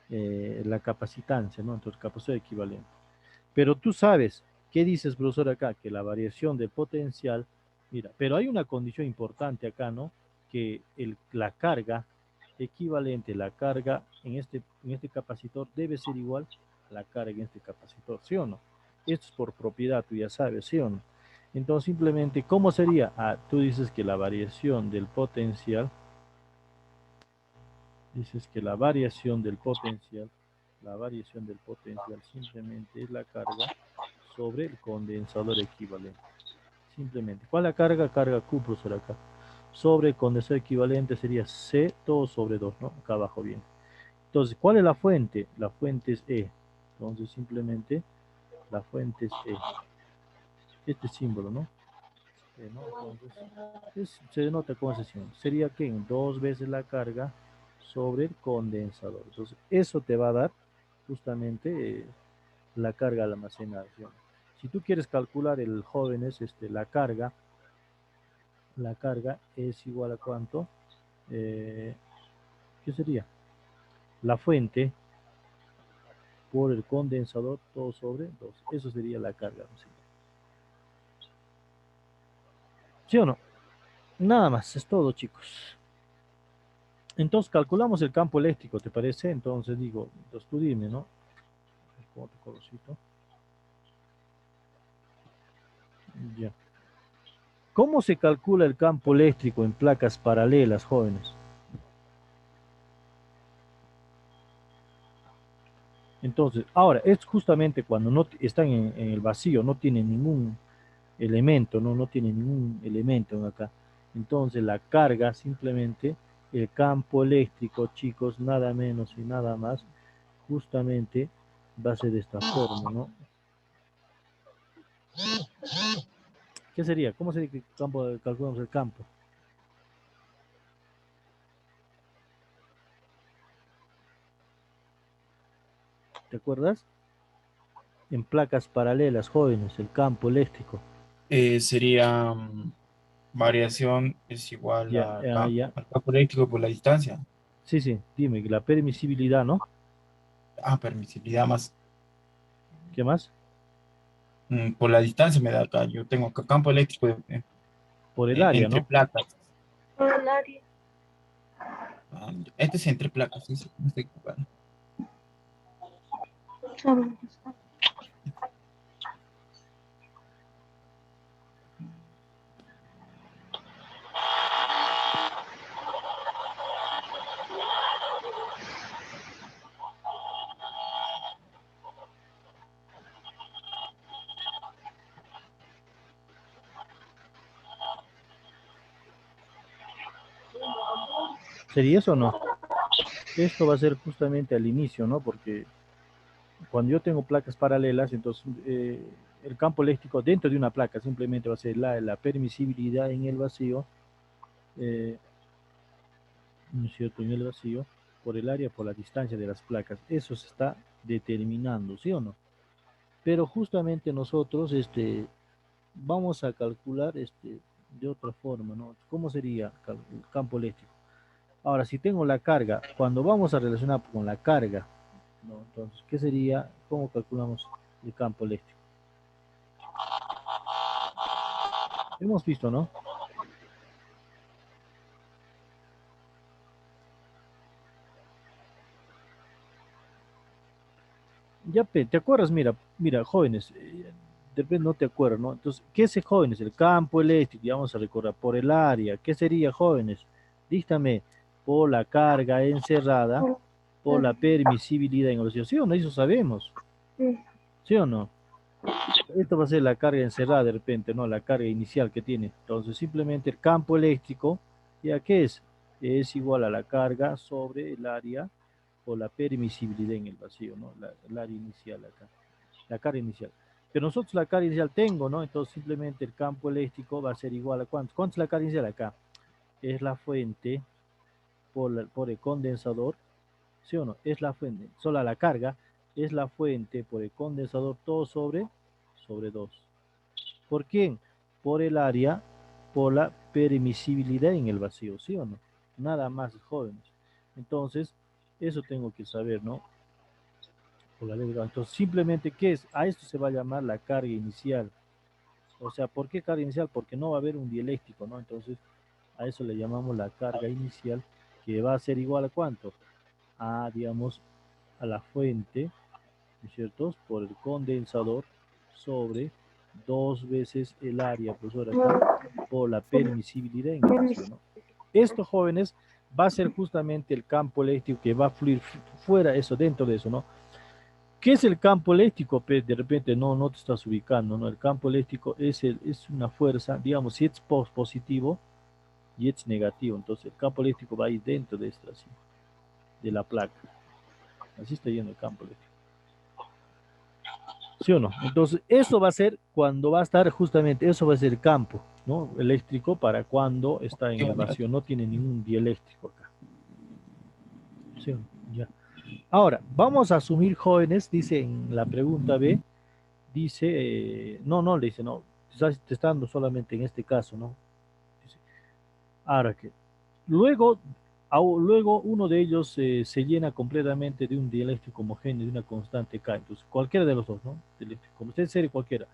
la capacitancia, ¿no? Entonces, capacitor equivalente. Pero tú sabes, ¿qué dices, profesor, acá? Que la variación de potencial, mira, pero hay una condición importante acá, ¿no? Que la carga equivalente, la carga en este capacitor debe ser igual a la carga en este capacitor, ¿sí o no? Esto es por propiedad, tú ya sabes, ¿sí o no? Entonces, simplemente, ¿cómo sería? Ah, tú dices que la variación del potencial, dices que la variación del potencial simplemente es la carga sobre el condensador equivalente. Simplemente. ¿Cuál es la carga? Carga Q, profesor, acá. Sobre el condensador equivalente sería C, todo sobre 2, ¿no? Acá abajo bien. Entonces, ¿cuál es la fuente? La fuente es E. Entonces, simplemente, la fuente es E. Este símbolo, ¿no? E, ¿no? Entonces, se denota con ese símbolo. Sería que en 2 veces la carga sobre el condensador. Entonces, eso te va a dar justamente la carga almacenada, ¿sí? Si tú quieres calcular el jóvenes, la carga es igual a cuánto, ¿qué sería? La fuente por el condensador, todo sobre 2. Eso sería la carga. ¿Sí? ¿Sí o no? Nada más, es todo, chicos. Entonces calculamos el campo eléctrico, ¿te parece? Entonces digo, entonces tú dime, ¿no? Otro colorcito. Ya. ¿Cómo se calcula el campo eléctrico en placas paralelas, jóvenes? Entonces, ahora, es justamente cuando no están en el vacío, no tienen ningún elemento, no tiene ningún elemento acá. Entonces, la carga simplemente, el campo eléctrico, chicos, nada menos y nada más, justamente va a ser de esta forma, ¿no? ¿Qué sería? ¿Cómo sería que calculamos el campo? ¿Te acuerdas? En placas paralelas, jóvenes, el campo eléctrico. Sería variación es igual Ya, ya. al campo eléctrico por la distancia. Sí, sí, dime, la permisibilidad, ¿no? Permisibilidad más ¿Qué más? por la distancia me da acá. Yo tengo acá campo eléctrico Por el área, entre ¿no? placas. Todo el área. Este es entre placas, sí, sí, no estoy equivocado. Solo está. ¿Sería eso o no? Esto va a ser justamente al inicio, ¿no? Porque cuando yo tengo placas paralelas, entonces el campo eléctrico dentro de una placa simplemente va a ser la permisibilidad en el vacío, eh, ¿no es cierto? En el vacío, por el área, por la distancia de las placas. Eso se está determinando, ¿sí o no? Pero justamente nosotros vamos a calcular de otra forma, ¿no? ¿Cómo sería el campo eléctrico? Ahora, si tengo la carga, cuando vamos a relacionar con la carga, ¿no? Entonces, ¿qué sería? ¿Cómo calculamos el campo eléctrico? Hemos visto, ¿no? Ya, ¿te acuerdas? Mira, jóvenes, de repente no te acuerdas, ¿no? Entonces, ¿qué es jóvenes? El campo eléctrico, ya vamos a recordar, por el área, ¿qué sería jóvenes? Dígame, por la carga encerrada, por la permisibilidad en el ¿sí o no? Eso sabemos, ¿sí o no? Esto va a ser la carga encerrada de repente, ¿no? La carga inicial que tiene. Entonces, simplemente el campo eléctrico, ¿ya qué es? Es igual a la carga sobre el área o la permisibilidad en el vacío, ¿no? El área inicial acá, la carga inicial. Pero nosotros la carga inicial tengo, ¿no? Entonces, simplemente el campo eléctrico va a ser igual a ¿cuánto? ¿Cuánto es la carga inicial acá? Es la fuente por el condensador, ¿sí o no? Es la fuente, sola la carga, es la fuente por el condensador, todo sobre 2. ¿Por quién? Por el área, por la permisibilidad en el vacío, ¿sí o no? Nada más, jóvenes. Entonces, eso tengo que saber, ¿no? Por la ley de Gauss. Entonces, simplemente, ¿qué es? A esto se va a llamar la carga inicial. O sea, ¿por qué carga inicial? Porque no va a haber un dieléctrico, ¿no? Entonces, a eso le llamamos la carga inicial, que va a ser igual a ¿cuánto? A, digamos, a la fuente, ¿no es cierto? Por el condensador sobre 2 veces el área, profesor, acá, por la permisibilidad en el vacío, ¿no? Esto, jóvenes, va a ser justamente el campo eléctrico que va a fluir fuera, eso, dentro de eso, ¿no? ¿Qué es el campo eléctrico? Pues de repente no te estás ubicando, ¿no? El campo eléctrico es una fuerza, digamos, si es positivo y es negativo, entonces el campo eléctrico va a ir dentro de esto, así, de la placa. Así está yendo el campo eléctrico. ¿Sí o no? Entonces, eso va a ser cuando va a estar justamente, eso va a ser el campo, ¿no? Eléctrico para cuando está en el vacío, no tiene ningún dieléctrico acá. ¿Sí o no? Ya. Ahora, vamos a asumir jóvenes, dice en la pregunta B, dice, no, le dice, no, te está dando solamente en este caso, ¿no? Dice, ahora que, luego, luego uno de ellos se llena completamente de un dieléctrico homogéneo, de una constante K, entonces cualquiera de los dos, ¿no? Dieléctrico, como usted serie cualquiera.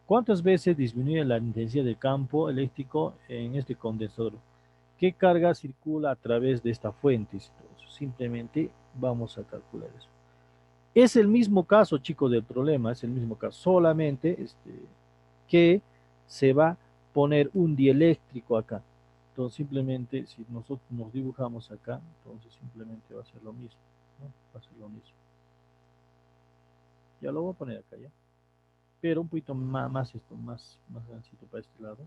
¿Cuántas veces disminuye la intensidad del campo eléctrico en este condensador? ¿Qué carga circula a través de esta fuente? Entonces, simplemente vamos a calcular eso. Es el mismo caso, chicos, del problema, es el mismo caso, solamente que se va a poner un dieléctrico acá. Entonces, simplemente, si nosotros nos dibujamos acá, entonces simplemente va a ser lo mismo, ¿no? Va a ser lo mismo. Ya lo voy a poner acá, ¿ya? Pero un poquito más grandecito para este lado.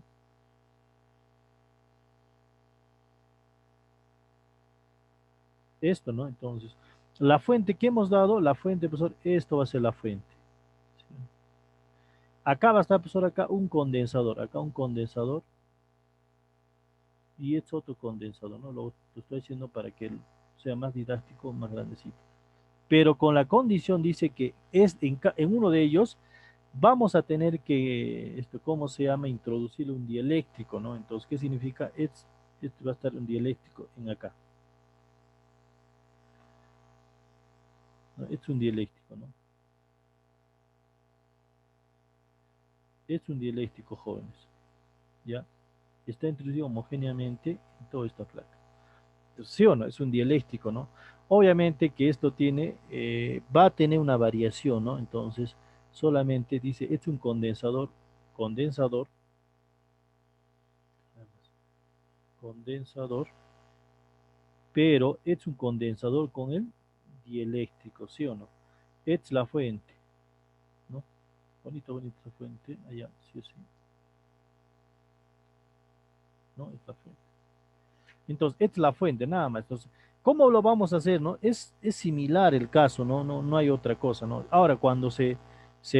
Esto, ¿no? Entonces, la fuente que hemos dado, la fuente, profesor, esto va a ser la fuente. ¿Sí? Acá va a estar, profesor, acá un condensador, y es otro condensador, ¿no? Lo estoy haciendo para que sea más didáctico, más grandecito. Pero con la condición, dice que en uno de ellos vamos a tener que, ¿cómo se llama? Introducir un dieléctrico, ¿no? Entonces, ¿qué significa? Este va a estar un dieléctrico en acá, ¿no? Es un dieléctrico, ¿no? Es un dieléctrico, jóvenes, ¿ya? Está introducido homogéneamente en toda esta placa. Entonces, ¿sí o no? Es un dieléctrico, ¿no? Obviamente que esto va a tener una variación, ¿no? Entonces, solamente dice, es un condensador, condensador, pero es un condensador con el dieléctrico, ¿sí o no? Es la fuente, ¿no? Bonito la fuente, allá, sí, sí, ¿no? Es la fuente. Entonces, esta es la fuente, nada más. Entonces, ¿cómo lo vamos a hacer, no? Es similar el caso, ¿no? No hay otra cosa, ¿no? Ahora, cuando se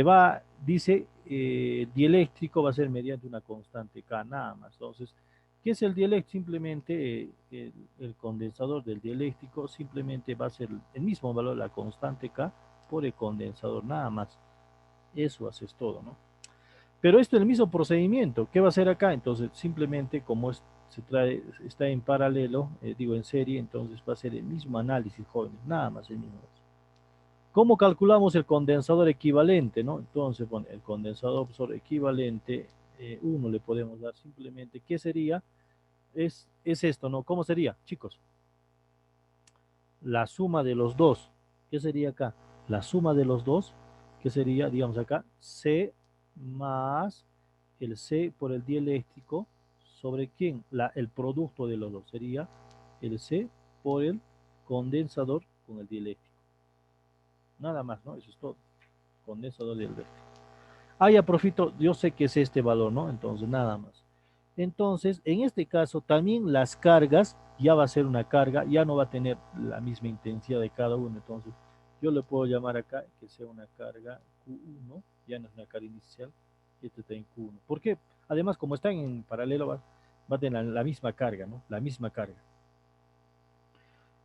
va, dice, dieléctrico va a ser mediante una constante K, nada más. Entonces, ¿qué es el dieléctrico? Simplemente el condensador del dieléctrico simplemente va a ser el mismo valor, la constante K, por el condensador, nada más. Eso haces todo, ¿no? Pero esto es el mismo procedimiento. ¿Qué va a hacer acá? Entonces, simplemente como se trae, está en paralelo, digo en serie, entonces va a ser el mismo análisis, jóvenes, nada más el mismo. ¿Cómo calculamos el condensador equivalente, no? Entonces, bueno, el condensador equivalente, uno le podemos dar simplemente, ¿qué sería? Es esto, ¿no? ¿Cómo sería, chicos? La suma de los dos. ¿Qué sería acá? La suma de los dos, ¿qué sería, digamos acá? C más el C por el dieléctrico, ¿sobre quién? El producto de los dos sería el C por el condensador con el dieléctrico. Nada más, ¿no? Eso es todo. Condensador dieléctrico. Ah, ya, profito, yo sé que es este valor, ¿no? Entonces, nada más. Entonces, en este caso, también las cargas, ya va a ser una carga, ya no va a tener la misma intensidad de cada uno. Entonces, yo le puedo llamar acá que sea una carga Q1, ya no es una carga inicial, este está en Q1. ¿Por qué? Además, como están en paralelo, va a tener la misma carga, ¿no? La misma carga.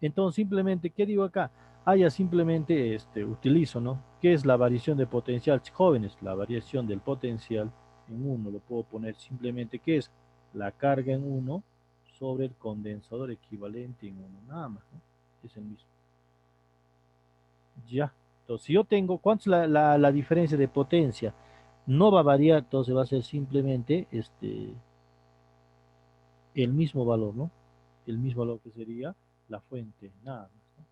Entonces, simplemente, ¿qué digo acá? Ah, ya simplemente utilizo, ¿no? ¿Qué es la variación de potencial? Jóvenes, la variación del potencial en 1, lo puedo poner simplemente, ¿qué es? La carga en 1 sobre el condensador equivalente en 1, nada más, ¿no? Es el mismo. Ya. Entonces, si yo tengo, ¿cuánto es la diferencia de potencia? No va a variar, entonces va a ser simplemente el mismo valor, ¿no? El mismo valor que sería la fuente, nada más, ¿no?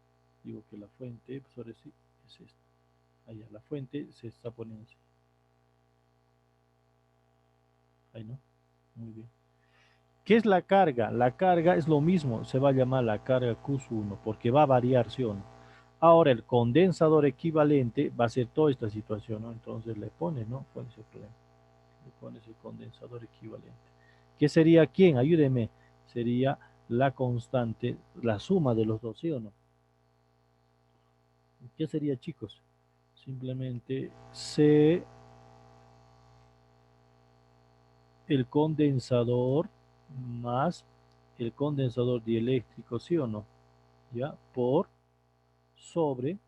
Digo que la fuente, pues ahora sí, es esta. Allá, la fuente se está poniendo así. Ahí, ¿no? Muy bien. ¿Qué es la carga? La carga es lo mismo, se va a llamar la carga Q1 porque va a variar, ¿sí o no? Ahora el condensador equivalente va a ser toda esta situación, ¿no? Entonces le pones, ¿no? ¿Cuál es el problema? Le pones el condensador equivalente. ¿Qué sería quién? Ayúdeme. Sería la constante, la suma de los dos, ¿sí o no? ¿Qué sería, chicos? Simplemente C, el condensador más el condensador dieléctrico, ¿sí o no? ¿Ya? Por sobre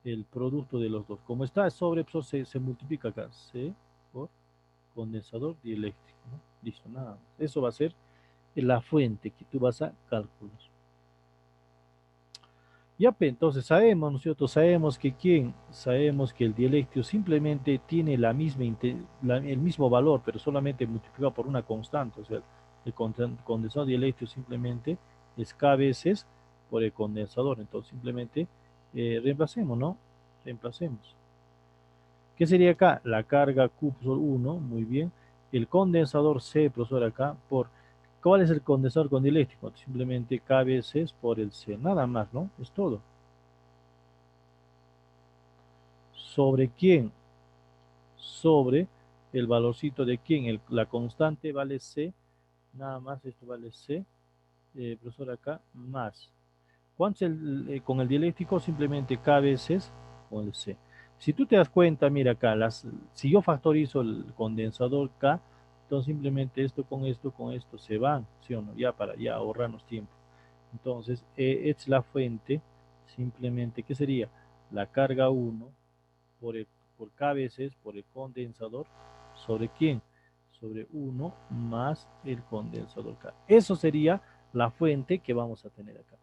el producto de los dos. Como está sobre, pues se multiplica acá. C por condensador dieléctrico, ¿no? Listo, nada más. Eso va a ser la fuente que tú vas a calcular. Ya, entonces sabemos, nosotros sabemos que sabemos que el dieléctrico simplemente tiene el mismo valor, pero solamente multiplicado por una constante, o sea, el condensador dieléctrico simplemente es K veces por el condensador, entonces simplemente reemplacemos, ¿no? Reemplacemos. ¿Qué sería acá? La carga Q por 1, muy bien. El condensador C, profesor, acá, ¿cuál es el condensador con dieléctrico? Simplemente K veces por el C, nada más, ¿no? Es todo. ¿Sobre quién? Sobre el valorcito de quién. La constante vale C, nada más esto vale C, profesor acá, más. ¿Cuánto es con el dieléctrico? Simplemente K veces con el C. Si tú te das cuenta, mira acá, si yo factorizo el condensador K, entonces simplemente con esto se van, ¿sí o no? Ya para ya ahorrarnos tiempo. Entonces, es la fuente, simplemente, ¿qué sería? La carga 1 por, por K veces por el condensador, ¿sobre quién? Sobre 1 más el condensador K. Eso sería la fuente que vamos a tener acá.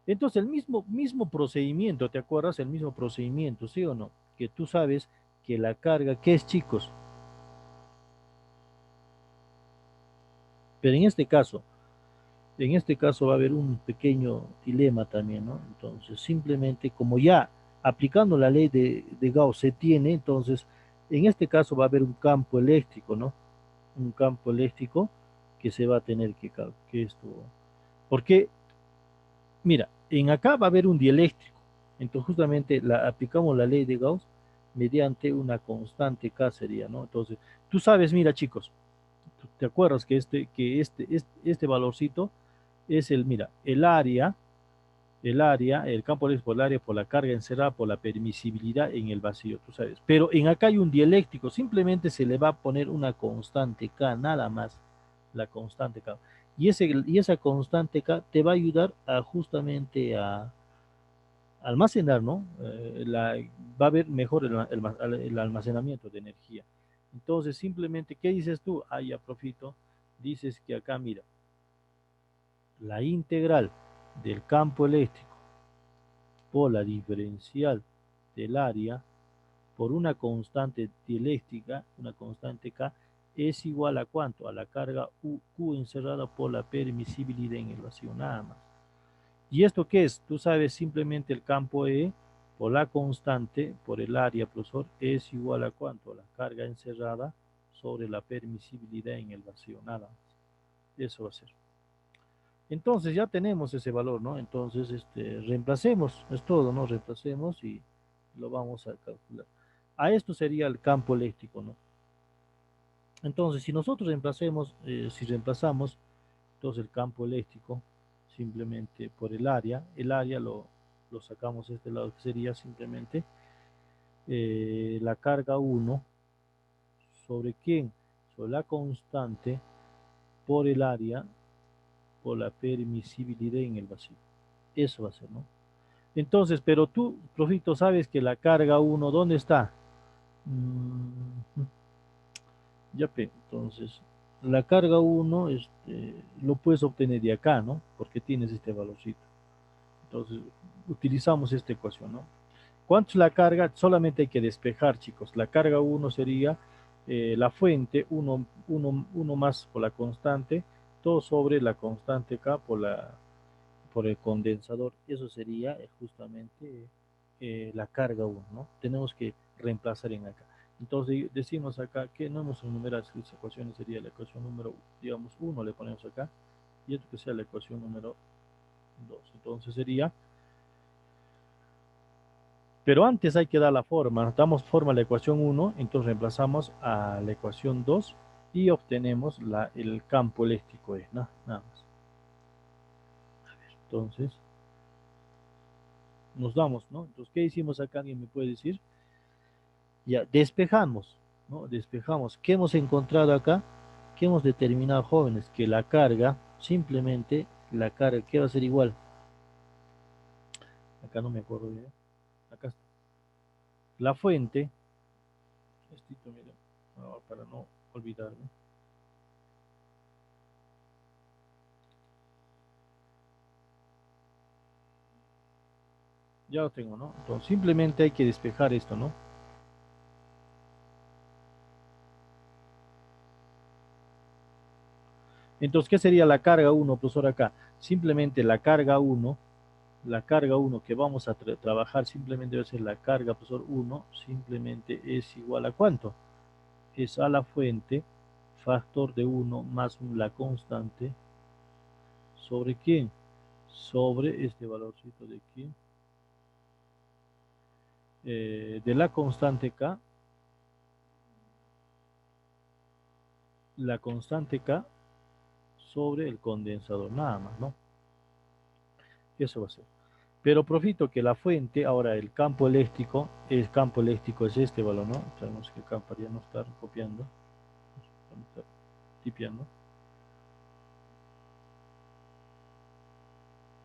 Entonces, el mismo procedimiento, ¿te acuerdas? El mismo procedimiento, ¿sí o no? Que tú sabes que la carga, ¿qué es, chicos? Pero en este caso va a haber un pequeño dilema también, ¿no? Entonces, simplemente como ya aplicando la ley de Gauss se tiene, entonces, en este caso va a haber un campo eléctrico, ¿no? Un campo eléctrico que se va a tener que esto, porque, mira, en acá va a haber un dieléctrico, entonces justamente aplicamos la ley de Gauss mediante una constante K sería, ¿no? Entonces, tú sabes, mira chicos, ¿Te acuerdas que este valorcito es mira, el campo eléctrico por el área, por la carga encerrada, por la permisibilidad en el vacío, tú sabes. Pero en acá hay un dieléctrico, simplemente se le va a poner una constante K, nada más, la constante K. Y esa constante K te va a ayudar a justamente a almacenar, ¿no? Va a haber mejor el almacenamiento de energía. Entonces, simplemente, ¿qué dices tú? Ah, ya, profito. Dices que acá, mira, la integral del campo eléctrico por la diferencial del área por una constante dieléctrica, una constante K, es igual a ¿cuánto? A la carga Q encerrada por la permisibilidad en el vacío, nada más. ¿Y esto qué es? Tú sabes simplemente el campo E por la constante, por el área, profesor, es igual a ¿cuánto? A la carga encerrada sobre la permisibilidad en el vacío, nada más. Eso va a ser. Entonces ya tenemos ese valor, ¿no? Entonces, reemplacemos, es todo, ¿no? Reemplacemos y lo vamos a calcular. A esto sería el campo eléctrico, ¿no? Entonces, si nosotros si reemplazamos, entonces el campo eléctrico simplemente por el área lo sacamos de este lado, que sería simplemente la carga 1 sobre quién, sobre la constante por el área, por la permisibilidad en el vacío. Eso va a ser, ¿no? Entonces, pero tú, Profito, sabes que la carga 1, ¿dónde está? Ya, entonces, la carga 1 lo puedes obtener de acá, ¿no? Porque tienes este valorcito. Entonces, utilizamos esta ecuación, ¿no? ¿Cuánto es la carga? Solamente hay que despejar, chicos. La carga 1 sería la fuente, 1 más por la constante, todo sobre la constante K por el condensador. Eso sería justamente la carga 1, ¿no? Tenemos que reemplazar en acá. Entonces decimos acá que no hemos enumerado las ecuaciones, sería la ecuación número, digamos, 1 le ponemos acá, y esto que sea la ecuación número 2. Entonces sería, pero antes hay que dar la forma, damos forma a la ecuación 1, entonces reemplazamos a la ecuación 2 y obtenemos el campo eléctrico, ¿no? Nada más. Entonces, nos damos, ¿no? Entonces, ¿qué hicimos acá? ¿Alguien me puede decir? Ya, despejamos, ¿no? Despejamos. ¿Qué hemos encontrado acá? ¿Qué hemos determinado, jóvenes? Que la carga, simplemente, la carga, ¿qué va a ser igual? Acá no me acuerdo bien. Acá está. La fuente, mira, para no olvidarme. Ya lo tengo, ¿no? Entonces, simplemente hay que despejar esto, ¿no? Entonces, ¿qué sería la carga 1, profesor, acá? Simplemente la carga 1 que vamos a trabajar simplemente debe ser la carga, profesor 1, simplemente es igual a ¿cuánto? Es a la fuente, factor de 1 más la constante, ¿sobre quién? Sobre este valorcito de aquí, de la constante K, la constante K sobre el condensador, nada más, ¿no? Eso va a ser. Pero profito que la fuente, ahora el campo eléctrico es este valor, ¿no? Sabemos que acá para ya no estar copiando, no estar tipeando.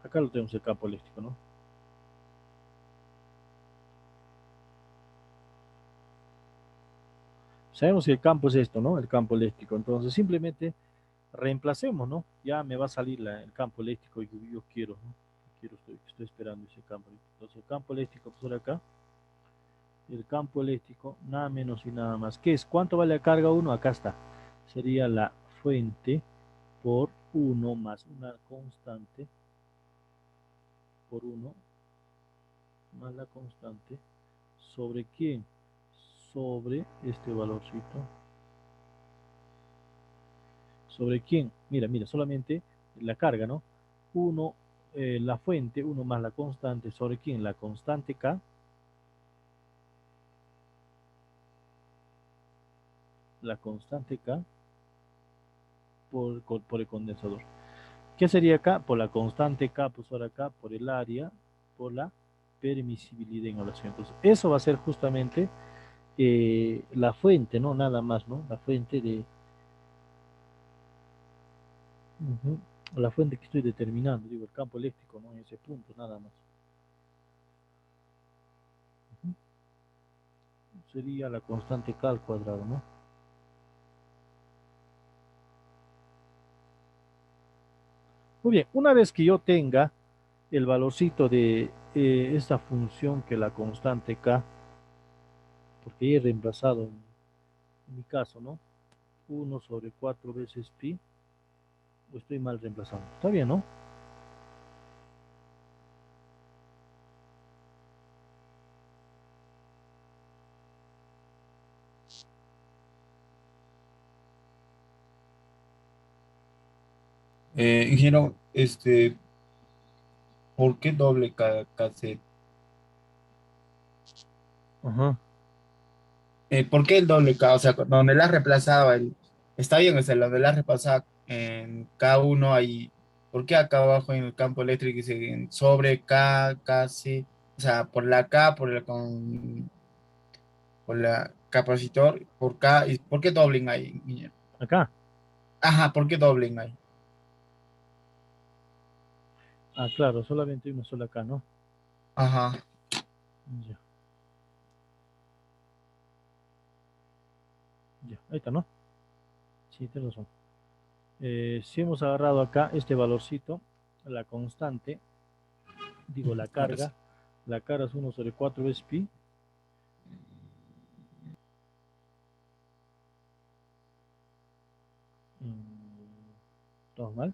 Acá lo tenemos el campo eléctrico, ¿no? Sabemos que el campo es esto, ¿no? El campo eléctrico. Entonces simplemente reemplacemos, ¿no? Ya me va a salir el campo eléctrico que yo quiero, ¿no? Estoy esperando ese campo eléctrico. Entonces el campo eléctrico por acá, el campo eléctrico, nada menos y nada más. ¿Qué es? ¿Cuánto vale la carga 1? Acá está. Sería la fuente por 1 más una constante por 1 más la constante. ¿Sobre quién? Sobre este valorcito. ¿Sobre quién? Mira, mira, solamente la carga, ¿no? 1, la fuente, 1 más la constante. ¿Sobre quién? La constante K. La constante K por el condensador. ¿Qué sería acá? Por la constante K, pues ahora acá, por el área, por la permisibilidad en evaluación. Entonces, eso va a ser justamente la fuente, ¿no? Nada más, ¿no? La fuente de... Ujú, la fuente que estoy determinando, digo, el campo eléctrico, ¿no? En ese punto, nada más. Ujú. Sería la constante K al cuadrado, ¿no? Muy bien, una vez que yo tenga el valorcito de esta función que la constante K, porque he reemplazado en mi caso, ¿no? 1/4 veces pi, o estoy mal reemplazando. Está bien, ¿no? Ingeniero, ¿por qué doble cassette? Ajá. ¿Por qué el doble K? O sea, donde la has reemplazado, está bien, o sea, donde la has reemplazado en K1 ahí, ¿por qué acá abajo en el campo eléctrico dice sobre K, KC? O sea, por la K, por la capacitor, por K, ¿y por qué doblen ahí, ingeniero? Acá. Ajá, ¿por qué doblen ahí? Ah, claro, solamente hay una sola acá, ¿no? Ajá. Ya, ya. Ahí está, ¿no? Sí, tienes razón. Si hemos agarrado acá este valorcito, la constante, digo Ahora sí. la carga es 1/4 veces pi. Normal.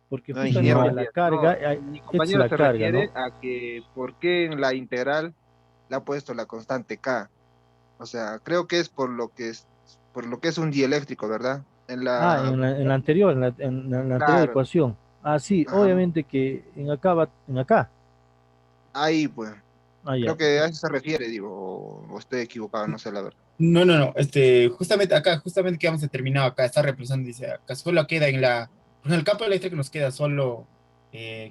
Porque No, ingeniero, justamente buen la día. No, carga, mi es compañero la se carga, ¿no? refiere a que por qué en la integral le ha puesto la constante K. O sea, creo que es por lo que es un dieléctrico, ¿verdad? En Ah, la, en la anterior, en la anterior claro, ecuación. Ah, sí, ajá, obviamente que en acá. ahí pues, Ah, ya. creo que a eso se refiere, digo, o estoy equivocado, no sé la verdad. No, no, no, justamente acá, justamente que hemos determinado acá, está reemplazando, dice, acá solo queda en el campo eléctrico nos queda solo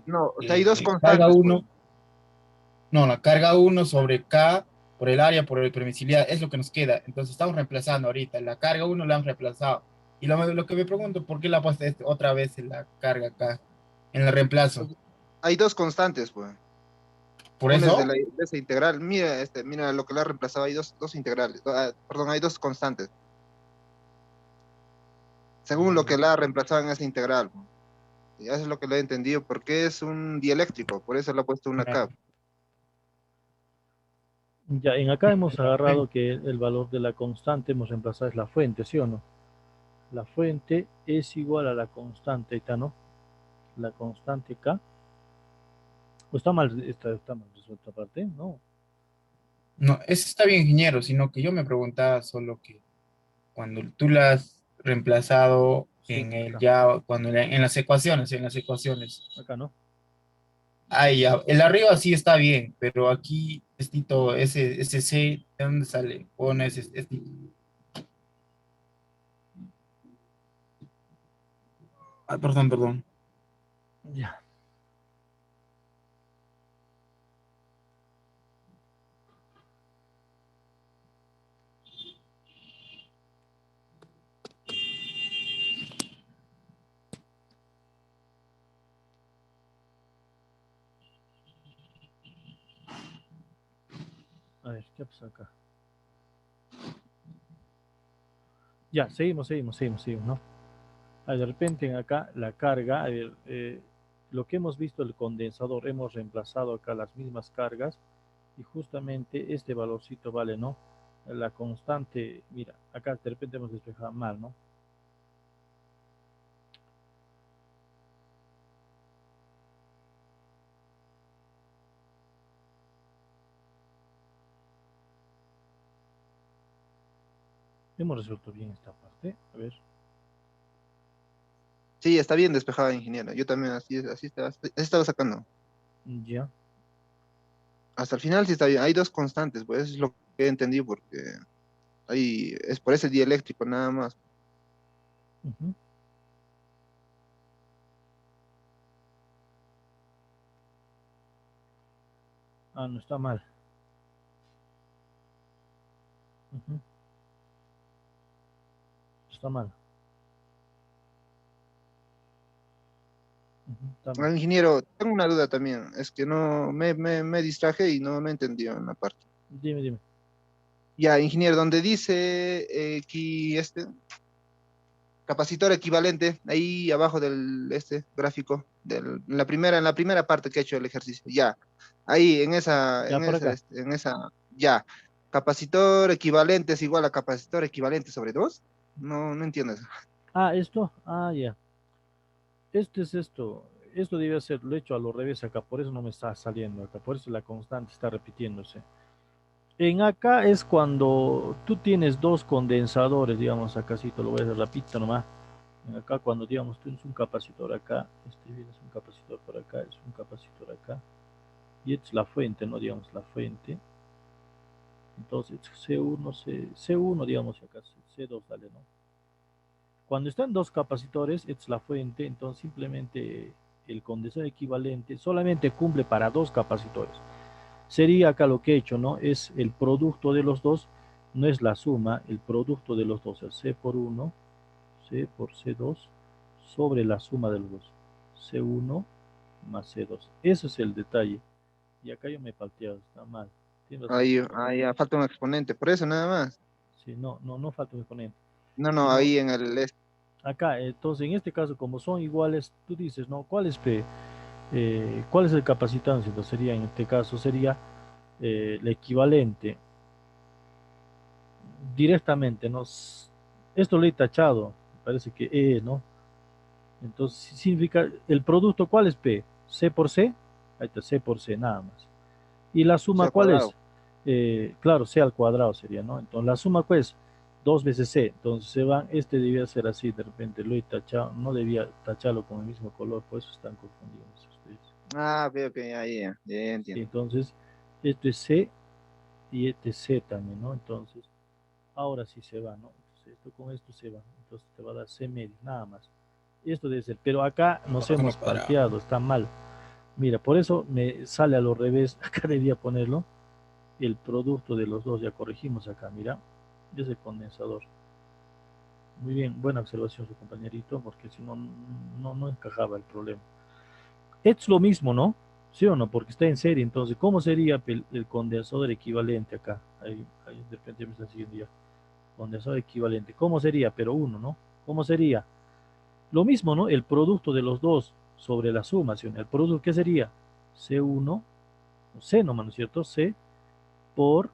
No, o sea, hay dos carga constantes, pues. uno. No, la carga uno sobre K por el área, por la permisibilidad, es lo que nos queda. Entonces estamos reemplazando ahorita. La carga uno la han reemplazado. Y lo que me pregunto, ¿por qué la ha puesto otra vez en la carga acá, en el reemplazo? Hay dos constantes, pues. ¿Por Una es de, eso? de esa integral. Mira, mira lo que le ha reemplazado. Hay dos integrales. Perdón, hay dos constantes. Según lo que le ha reemplazado en esa integral, pues. Y eso es lo que le he entendido, porque es un dieléctrico, por eso le ha puesto una K. Ya, en acá hemos agarrado que el valor de la constante hemos reemplazado es la fuente, ¿sí o no? La fuente es igual a la constante, ahí está, ¿no? La constante K. ¿O está mal resuelta aparte? No. No, eso está bien, ingeniero, sino que yo me preguntaba solo que cuando tú la has reemplazado Sí, en el acá. ya, en las ecuaciones. Acá, ¿no? Ahí, ya, el arriba sí está bien, pero aquí, ese C, ¿de dónde sale? Pone perdón, perdón. Ya. A ver, ¿qué pasa acá? Ya, seguimos, ¿no? Ah, de repente en acá la carga, a ver, lo que hemos visto el condensador, hemos reemplazado acá las mismas cargas y justamente este valorcito vale, ¿no? La constante, mira, acá de repente hemos despejado mal, ¿no? Hemos resuelto bien esta parte, a ver, Sí, está bien despejada, ingeniero. Yo también así estaba sacando. ya, Hasta el final sí está bien. Hay dos constantes, pues eso es lo que he entendido, porque es por ese dieléctrico nada más. Ujú. Ah, no está mal. Ujú. Está mal. Ujú, está mal. Ingeniero, tengo una duda también. Es que no me distraje y no entendí en la parte. Dime, dime. Ya, ingeniero, donde dice aquí capacitor equivalente, ahí abajo del gráfico, en la primera parte que he hecho el ejercicio, ya, ahí Ya por acá. ya, capacitor equivalente es igual a capacitor equivalente sobre dos. No entiendo eso. Ah, esto. Ah, ya. Este es esto. Esto debe ser, lo he hecho a lo revés acá, por eso no me está saliendo acá, por eso la constante está repitiéndose. En acá es cuando tú tienes dos condensadores, digamos, acá sí te lo voy a hacer rapidito nomás. En acá cuando, digamos, tú tienes un capacitor acá, este viene es un capacitor por acá, es un capacitor acá, y esta es la fuente, ¿no? Digamos, la fuente. Entonces, C1, C1, digamos, acá C2, dale, ¿no? Cuando están dos capacitores, esta es la fuente, entonces simplemente el condensador equivalente solamente cumple para dos capacitores. Sería acá lo que he hecho, ¿no? Es el producto de los dos, no es la suma, el producto de los dos, el C por 1, C por C2, sobre la suma de los dos, C1 más C2. Ese es el detalle. Y acá yo me he palteado, está mal. Tienes razón. Ahí ya falta un exponente, por eso nada más. Sí, no falta un exponente. No, no, Sino ahí en el. acá, entonces en este caso, como son iguales, tú dices, ¿no? ¿Cuál es P? ¿Cuál es el capacitance? Entonces sería, en este caso, sería el equivalente directamente, ¿no? Esto lo he tachado, parece que E, ¿no? Entonces significa, el producto, ¿cuál es P? C por C, ahí está, C por C, nada más. ¿Y la C suma al cuál es? cuadrado. Claro, C al cuadrado sería, ¿no? Entonces la suma cuál es 2 veces C, entonces se van, este debía ser así, de repente lo he tachado, no debía tacharlo con el mismo color, por eso están confundidos ustedes. Veo que ahí ya Sí, entiendo. entonces, esto es C y este es C también, ¿no? Entonces, ahora sí se va, ¿no? Entonces, esto con esto se va, entonces te va a dar C medio, nada más. Esto debe ser, pero acá nos hemos palteado, está mal. Mira, por eso me sale a lo revés, acá debía ponerlo, el producto de los dos, ya corregimos acá, mira, es el condensador. Muy bien, buena observación su compañerito, porque si no, no encajaba el problema. Es lo mismo, ¿no? ¿Sí o no? Porque está en serie, entonces, ¿cómo sería el condensador equivalente acá? Ahí de repente me están siguiendo ya. Condensador equivalente. ¿Cómo sería? Pero uno, ¿no? ¿Cómo sería? Lo mismo, ¿no? El producto de los dos sobre la suma, ¿sí? El producto, ¿qué sería? C1, C nomás, ¿no es cierto? C por,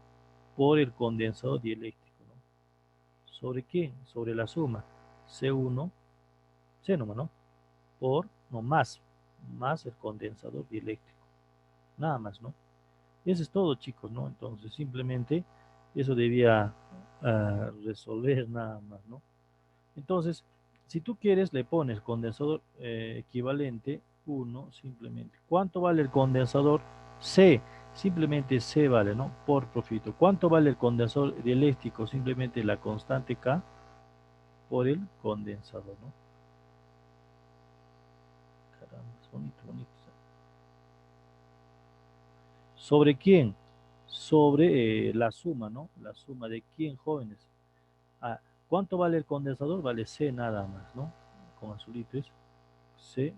por el condensador dieléctrico, ¿no? ¿Sobre qué? Sobre la suma. C1, C nomás, ¿no? Por, no más, más el condensador dieléctrico. Nada más, ¿no? Eso es todo, chicos, ¿no? Entonces, simplemente eso debía resolver nada más, ¿no? Entonces, si tú quieres, le pones condensador equivalente 1, simplemente. ¿Cuánto vale el condensador C? Simplemente C vale, ¿no? Por profito. ¿Cuánto vale el condensador dieléctrico? Simplemente la constante K por el condensador, ¿no? Caramba, es bonito, bonito. ¿Sobre quién? Sobre la suma, ¿no? La suma de quién, jóvenes. Ah, ¿cuánto vale el condensador? Vale C nada más, ¿no? Con azulito es C.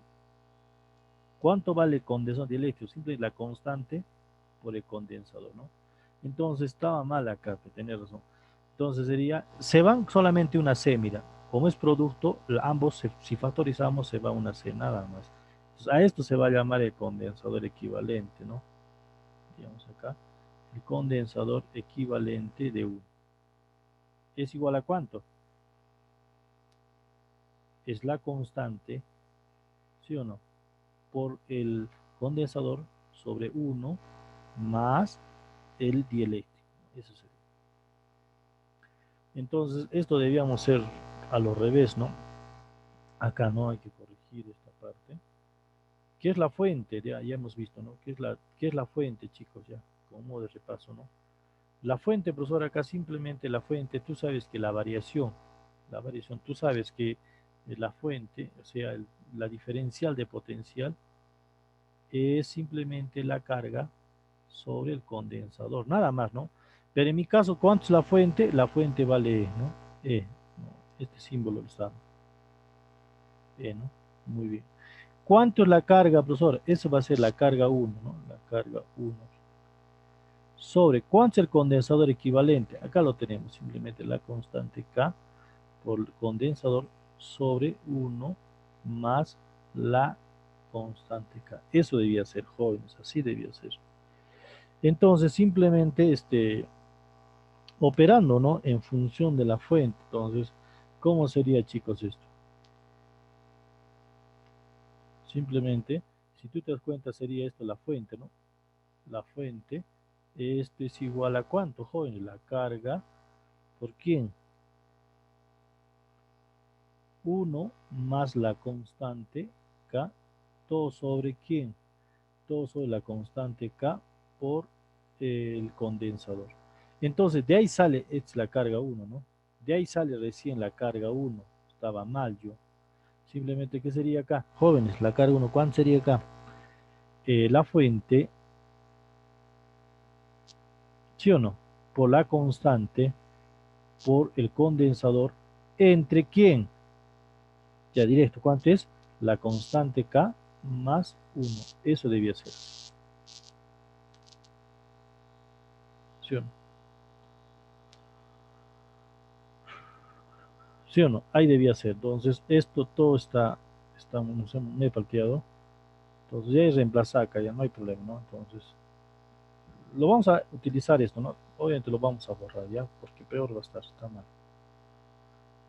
¿Cuánto vale el condensador dieléctrico? Simple la constante por el condensador, ¿no? Entonces estaba mal acá, tenés razón. Entonces sería, se van solamente una C, mira. Como es producto, ambos, si factorizamos, se va una C nada más. Entonces, a esto se va a llamar el condensador equivalente, ¿no? Digamos acá, el condensador equivalente de 1. ¿Es igual a cuánto? Es la constante, ¿sí o no? Por el condensador sobre 1 más el dieléctrico. Eso sería. Entonces, esto debíamos ser a lo revés, ¿no? Acá no hay que corregir esta parte. ¿Qué es la fuente? Ya hemos visto, ¿no? ¿Qué es la fuente, chicos? Ya, como modo de repaso, ¿no? La fuente, profesor, acá simplemente la fuente, tú sabes que la variación, tú sabes que la fuente, o sea, la diferencial de potencial, es simplemente la carga sobre el condensador, nada más, ¿no? Pero en mi caso, ¿cuánto es la fuente? La fuente vale E, ¿no? E, ¿no? Este símbolo está, E, ¿no? Muy bien. ¿Cuánto es la carga, profesor? Eso va a ser la carga 1, ¿no? La carga 1. Sobre, ¿cuánto es el condensador equivalente? Acá lo tenemos, simplemente la constante K por el condensador sobre 1 más la constante K. Eso debía ser, jóvenes, así debía ser. Entonces, simplemente operando, ¿no? En función de la fuente. Entonces, ¿cómo sería, chicos, esto? Simplemente, si tú te das cuenta, sería esto la fuente, ¿no? La fuente, esto es igual a ¿cuánto, jóvenes? La carga, ¿por quién? 1 más la constante K, todo sobre quién? Todo sobre la constante K por el condensador. Entonces, de ahí sale, es la carga 1, ¿no? De ahí sale recién la carga 1. Estaba mal yo. Simplemente, ¿qué sería acá? Jóvenes, la carga 1, ¿cuánto sería acá? La fuente, ¿sí o no? Por la constante, por el condensador, ¿entre quién? Ya directo, ¿cuánto es? La constante K más 1. Eso debía ser. ¿Sí o no? ¿Sí o no? Ahí debía ser. Entonces, esto todo me he palteado. Entonces, ya es reemplazar acá, ya no hay problema, ¿no? Entonces, lo vamos a utilizar esto, ¿no? Obviamente lo vamos a borrar, ¿ya? Porque peor va a estar, está mal.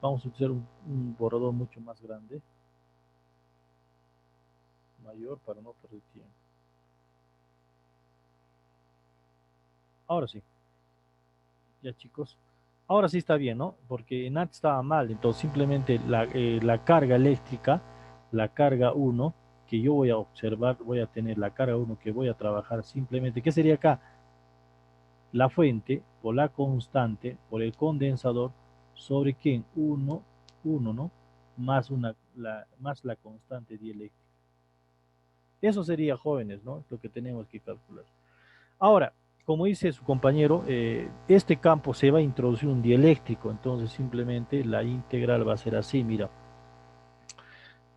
Vamos a utilizar un borrador mucho más grande, mayor, para no perder tiempo. Ahora sí. Ya, chicos. Ahora sí está bien, ¿no? Porque en antes estaba mal, entonces simplemente la carga eléctrica, la carga 1, que yo voy a observar, voy a tener la carga 1 que voy a trabajar simplemente, ¿qué sería acá? La fuente por la constante, por el condensador, sobre quién? 1, ¿no? Más, más la constante dieléctrica. Eso sería, jóvenes, ¿no? Lo que tenemos que calcular. Ahora, como dice su compañero, este campo se va a introducir un dieléctrico, entonces simplemente la integral va a ser así, mira.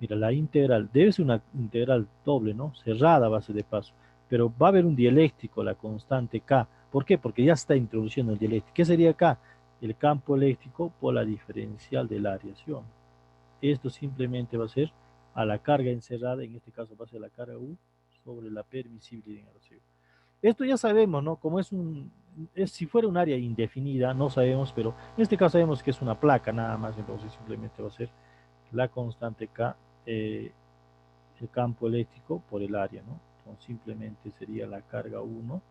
Mira, la integral debe ser una integral doble, ¿no? Cerrada a base de paso, pero va a haber un dieléctrico, la constante K. ¿Por qué? Porque ya está introduciendo el dieléctrico. ¿Qué sería K? El campo eléctrico por la diferencial de la radiación. Esto simplemente va a ser a la carga encerrada, en este caso va a ser la carga U sobre la permisibilidad en el recibo. Esto ya sabemos, ¿no? Como si fuera un área indefinida, no sabemos, pero en este caso sabemos que es una placa nada más, entonces simplemente va a ser la constante K, el campo eléctrico por el área, ¿no? Entonces simplemente sería la carga 1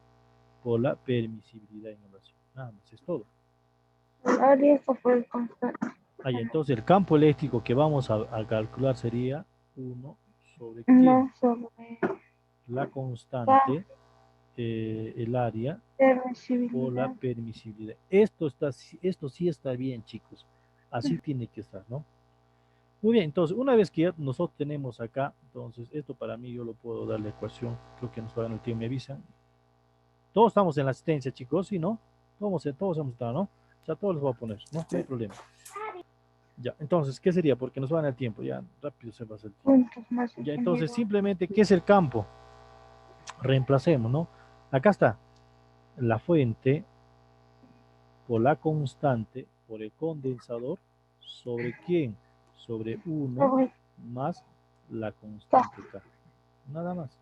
por la permisibilidad en el vacío. Nada más, es todo. El área por el constante. Ahí, entonces el campo eléctrico que vamos a calcular sería 1 sobre quién? No sobre La constante, el área por la permisibilidad. permisibilidad. Esto sí está bien, chicos. Así tiene que estar, ¿no? Muy bien, entonces, una vez que ya nosotros tenemos acá, entonces, esto para mí yo lo puedo dar la ecuación, creo que nos va a dar el tiempo, me avisan. Todos estamos en la asistencia, chicos, ¿sí, no? Todos hemos estado, ¿no? O sea, todos los voy a poner, ¿no? No hay problema. Ya, entonces, ¿qué sería? Porque nos va a dar el tiempo, ya rápido se va a hacer el tiempo. Puntos más Ya, entonces, ingeniero. simplemente, ¿qué es el campo? Reemplacemos, ¿no? Acá está la fuente por la constante, por el condensador, ¿sobre quién? Sobre 1 Sobre más la constante K. Nada más.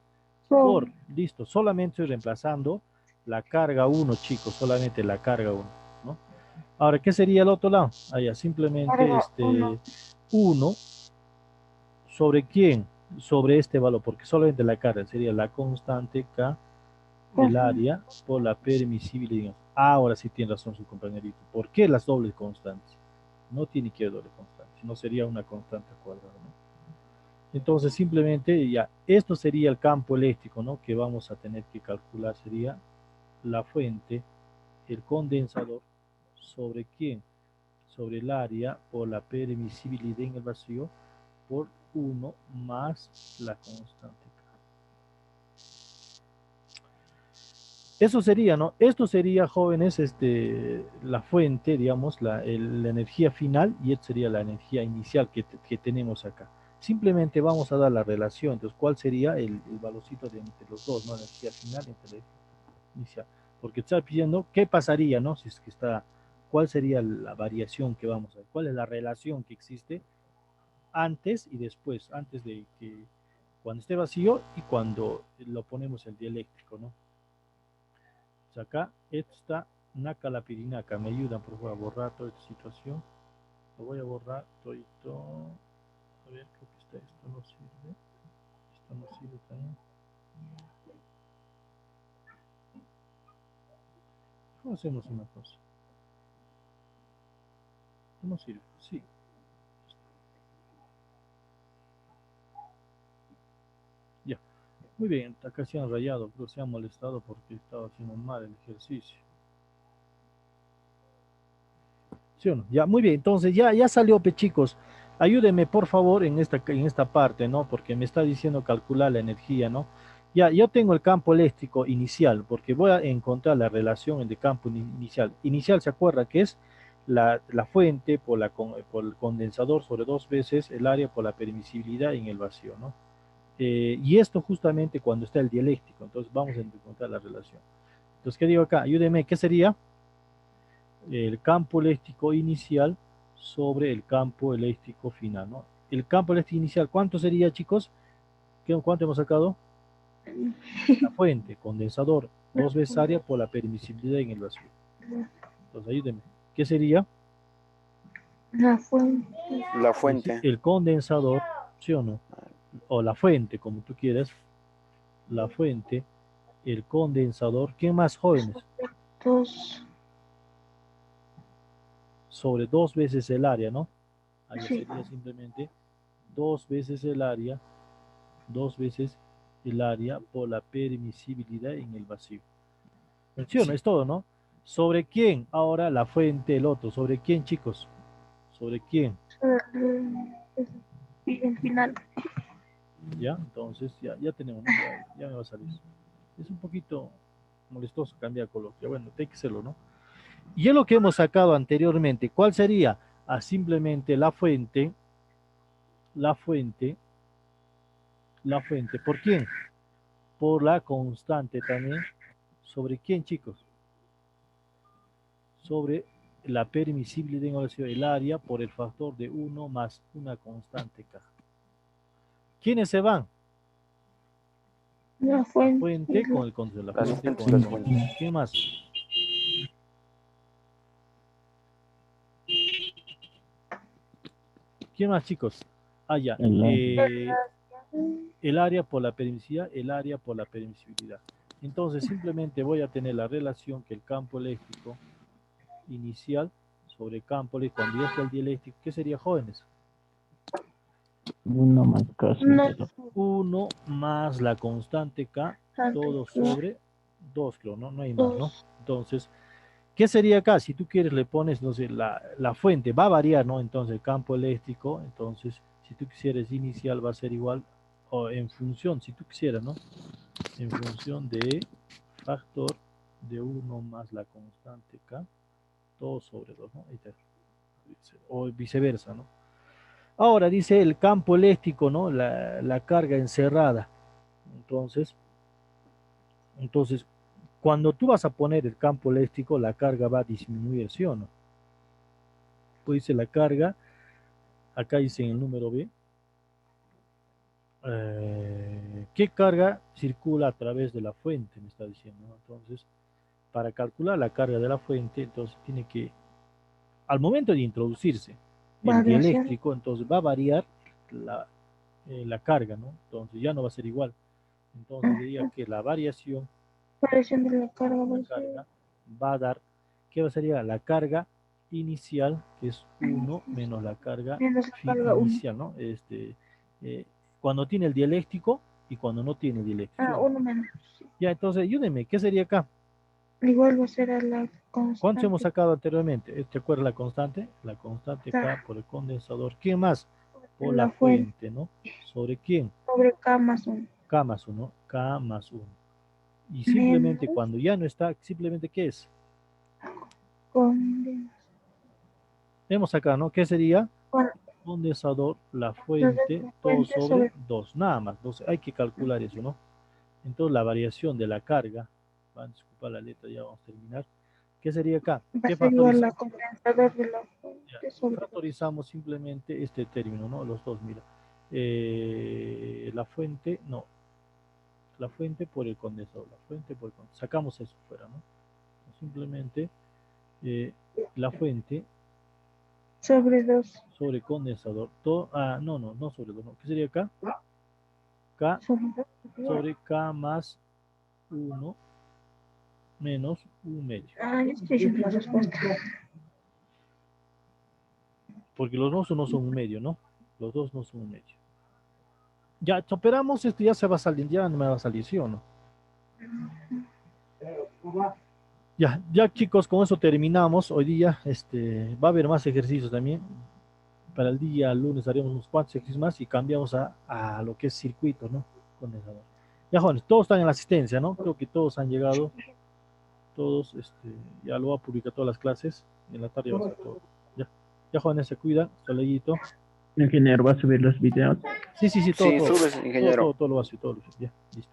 sobre Listo, solamente estoy reemplazando la carga 1, chicos, solamente la carga 1, ¿no? Ahora, ¿qué sería el otro lado? Allá, simplemente carga 1. 1 sobre quién? Sobre este valor, porque solamente la carga sería la constante K, el área por la permisibilidad. Ahora sí tiene razón su compañerito. ¿Por qué las dobles constantes? No tiene que haber doble constante, no sería una constante cuadrada, ¿no? Entonces simplemente ya, esto sería el campo eléctrico, ¿no? Que vamos a tener que calcular, sería la fuente, el condensador, ¿sobre quién? sobre el área por la permisibilidad en el vacío por 1 más la constante K. Eso sería, ¿no? Esto sería, jóvenes, la fuente, digamos, la energía final, y esto sería la energía inicial que tenemos acá. Simplemente vamos a dar la relación. Entonces, ¿cuál sería el valorcito de entre los dos, ¿no? Energía final y energía inicial. Porque está pidiendo qué pasaría, ¿no? Si es que está, ¿cuál sería la variación que vamos a ver? ¿Cuál es la relación que existe antes y después? Antes de que, cuando esté vacío y cuando lo ponemos el dieléctrico, ¿no? Pues acá, esto está Nacalapirinaca. Me ayudan, por favor, a borrar toda esta situación. Lo voy a borrar todo. A ver, creo que esto no sirve. Esto no sirve también. Hacemos una cosa. Esto no sirve, sí. Ya. Muy bien, acá se han rayado, pero se han molestado porque estaba haciendo mal el ejercicio. ¿Sí o no? Ya, muy bien, entonces ya salió, chicos. Ayúdenme, por favor, en esta parte, ¿no? Porque me está diciendo calcular la energía, ¿no? Ya, yo tengo el campo eléctrico inicial, porque voy a encontrar la relación entre campo inicial. Inicial, ¿se acuerda? Que es la fuente por el condensador sobre 2 veces el área por la permisibilidad en el vacío, ¿no? Y esto justamente cuando está el dieléctrico. Entonces vamos a encontrar la relación. Entonces, ¿qué digo acá? Ayúdenme, ¿qué sería? El campo eléctrico inicial sobre el campo eléctrico final, ¿no? El campo eléctrico inicial, ¿cuánto sería, chicos? ¿Cuánto hemos sacado? La fuente, condensador, 2 veces área por la permisibilidad en el vacío. Entonces, ayúdenme. ¿Qué sería? La fuente. La fuente. El condensador, ¿sí o no? O la fuente, como tú quieras. La fuente, el condensador. ¿Quién más, jóvenes? Dos. Sobre 2 veces el área, ¿no? Ahí Sí. sería simplemente 2 veces el área, 2 veces el área por la permisibilidad en el vacío. ¿Sí o no? Es todo, ¿no? ¿Sobre quién? Ahora la fuente, el otro. ¿Sobre quién, chicos? ¿Sobre quién? El final. ¿Ya? Entonces, ya tenemos, ¿no? Ya me va a salir. Es un poquito molestoso cambiar color. Ya bueno, hay que hacerlo, ¿no? Y es lo que hemos sacado anteriormente. ¿Cuál sería? Simplemente la fuente. La fuente. ¿Por quién? Por la constante también. ¿Sobre quién, chicos? Sobre la permisibilidad en relación el área por el factor de 1 más una constante K. ¿Quiénes se van? La La fuente. fuente con el control. La Las fuente fuentes, con las el control. fuentes. ¿Qué más? ¿Quién más, chicos? Ya. El área por la permisividad, el área por la permisibilidad. Entonces simplemente voy a tener la relación que el campo eléctrico inicial sobre campo eléctrico, cuando ya está el dieléctrico, ¿qué sería, jóvenes? 1 más K No. 1 más la constante K, todo sobre 2, creo, ¿no? No hay más, ¿no? Entonces, ¿qué sería acá? Si tú quieres le pones, no sé, la fuente, va a variar, ¿no? Entonces, el campo eléctrico, entonces, si tú quisieras inicial va a ser igual, o en función, si tú quisieras, ¿no? En función de factor de 1 más la constante K, todo sobre 2, ¿no? Ahí está. O viceversa, ¿no? Ahora dice el campo eléctrico, ¿no? La carga encerrada. Entonces, cuando tú vas a poner el campo eléctrico, la carga va a disminuir, ¿sí o no? Pues dice la carga, acá dice en el número B, ¿qué carga circula a través de la fuente? Me está diciendo, ¿no? Entonces, para calcular la carga de la fuente, entonces tiene que, al momento de introducirse el dieléctrico, entonces va a variar la carga, ¿no? Entonces ya no va a ser igual. Entonces diría que la variación Variación de la carga. va a dar, ¿qué sería? La carga inicial, que es 1 menos la carga inicial, ¿no? Cuando tiene el dieléctrico y cuando no tiene el dieléctrico. 1 menos. Ya, entonces ayúdenme, ¿qué sería acá? Igual va a ser a la ¿Cuántos hemos constante. sacado anteriormente? ¿Te acuerdas la constante? La constante K K. por el condensador. ¿Quién más? Por la La fuente fuente, ¿no? ¿Sobre quién? sobre K más 1. K más 1. K más 1. Y Menos simplemente cuando ya no está, simplemente ¿qué es? condensador. Hemos sacado, ¿no? ¿Qué sería? Bueno, Condensador, la entonces fuente, la 2 fuente sobre sobre 2. Nada más. Entonces hay que calcular eso, ¿no? Entonces la variación de la carga, van a disculpar la letra, ya vamos a terminar. ¿Qué sería acá? va a ¿Qué ser igual a factorizamos? condensador de la Ya, fuente sobre 2. factorizamos simplemente este término, ¿no? Los dos, mira. La fuente, no. La fuente por el condensador. La fuente por el condensador. Sacamos eso fuera, ¿no? Simplemente la fuente Sobre 2. sobre condensador. No sobre 2, no. ¿Qué sería acá? K Sobre 2. sobre K más 1 menos 1 medio. Ah, ya estoy haciendo la respuesta. Porque los dos no son un medio, ¿no? Los dos no son un medio. Ya, operamos esto, ya se va a salir, ya no me va a salir, ¿sí o no? Ya chicos, con eso terminamos. Hoy día va a haber más ejercicios también. Para el día lunes haremos unos cuantos ejercicios más y cambiamos a lo que es circuito, ¿no? Condensador. Ya jóvenes, todos están en la asistencia, ¿no? Creo que todos han llegado. Todos, ya lo va a publicar todas las clases. Y en la tarde va a ser todo. Ya jóvenes, se cuidan. Soleguito. Ingeniero, ¿va a subir los videos? Sí, todo, Sí, todo. subes, ingeniero. Todo lo va a subir, todo lo va a subir. Ya, listo.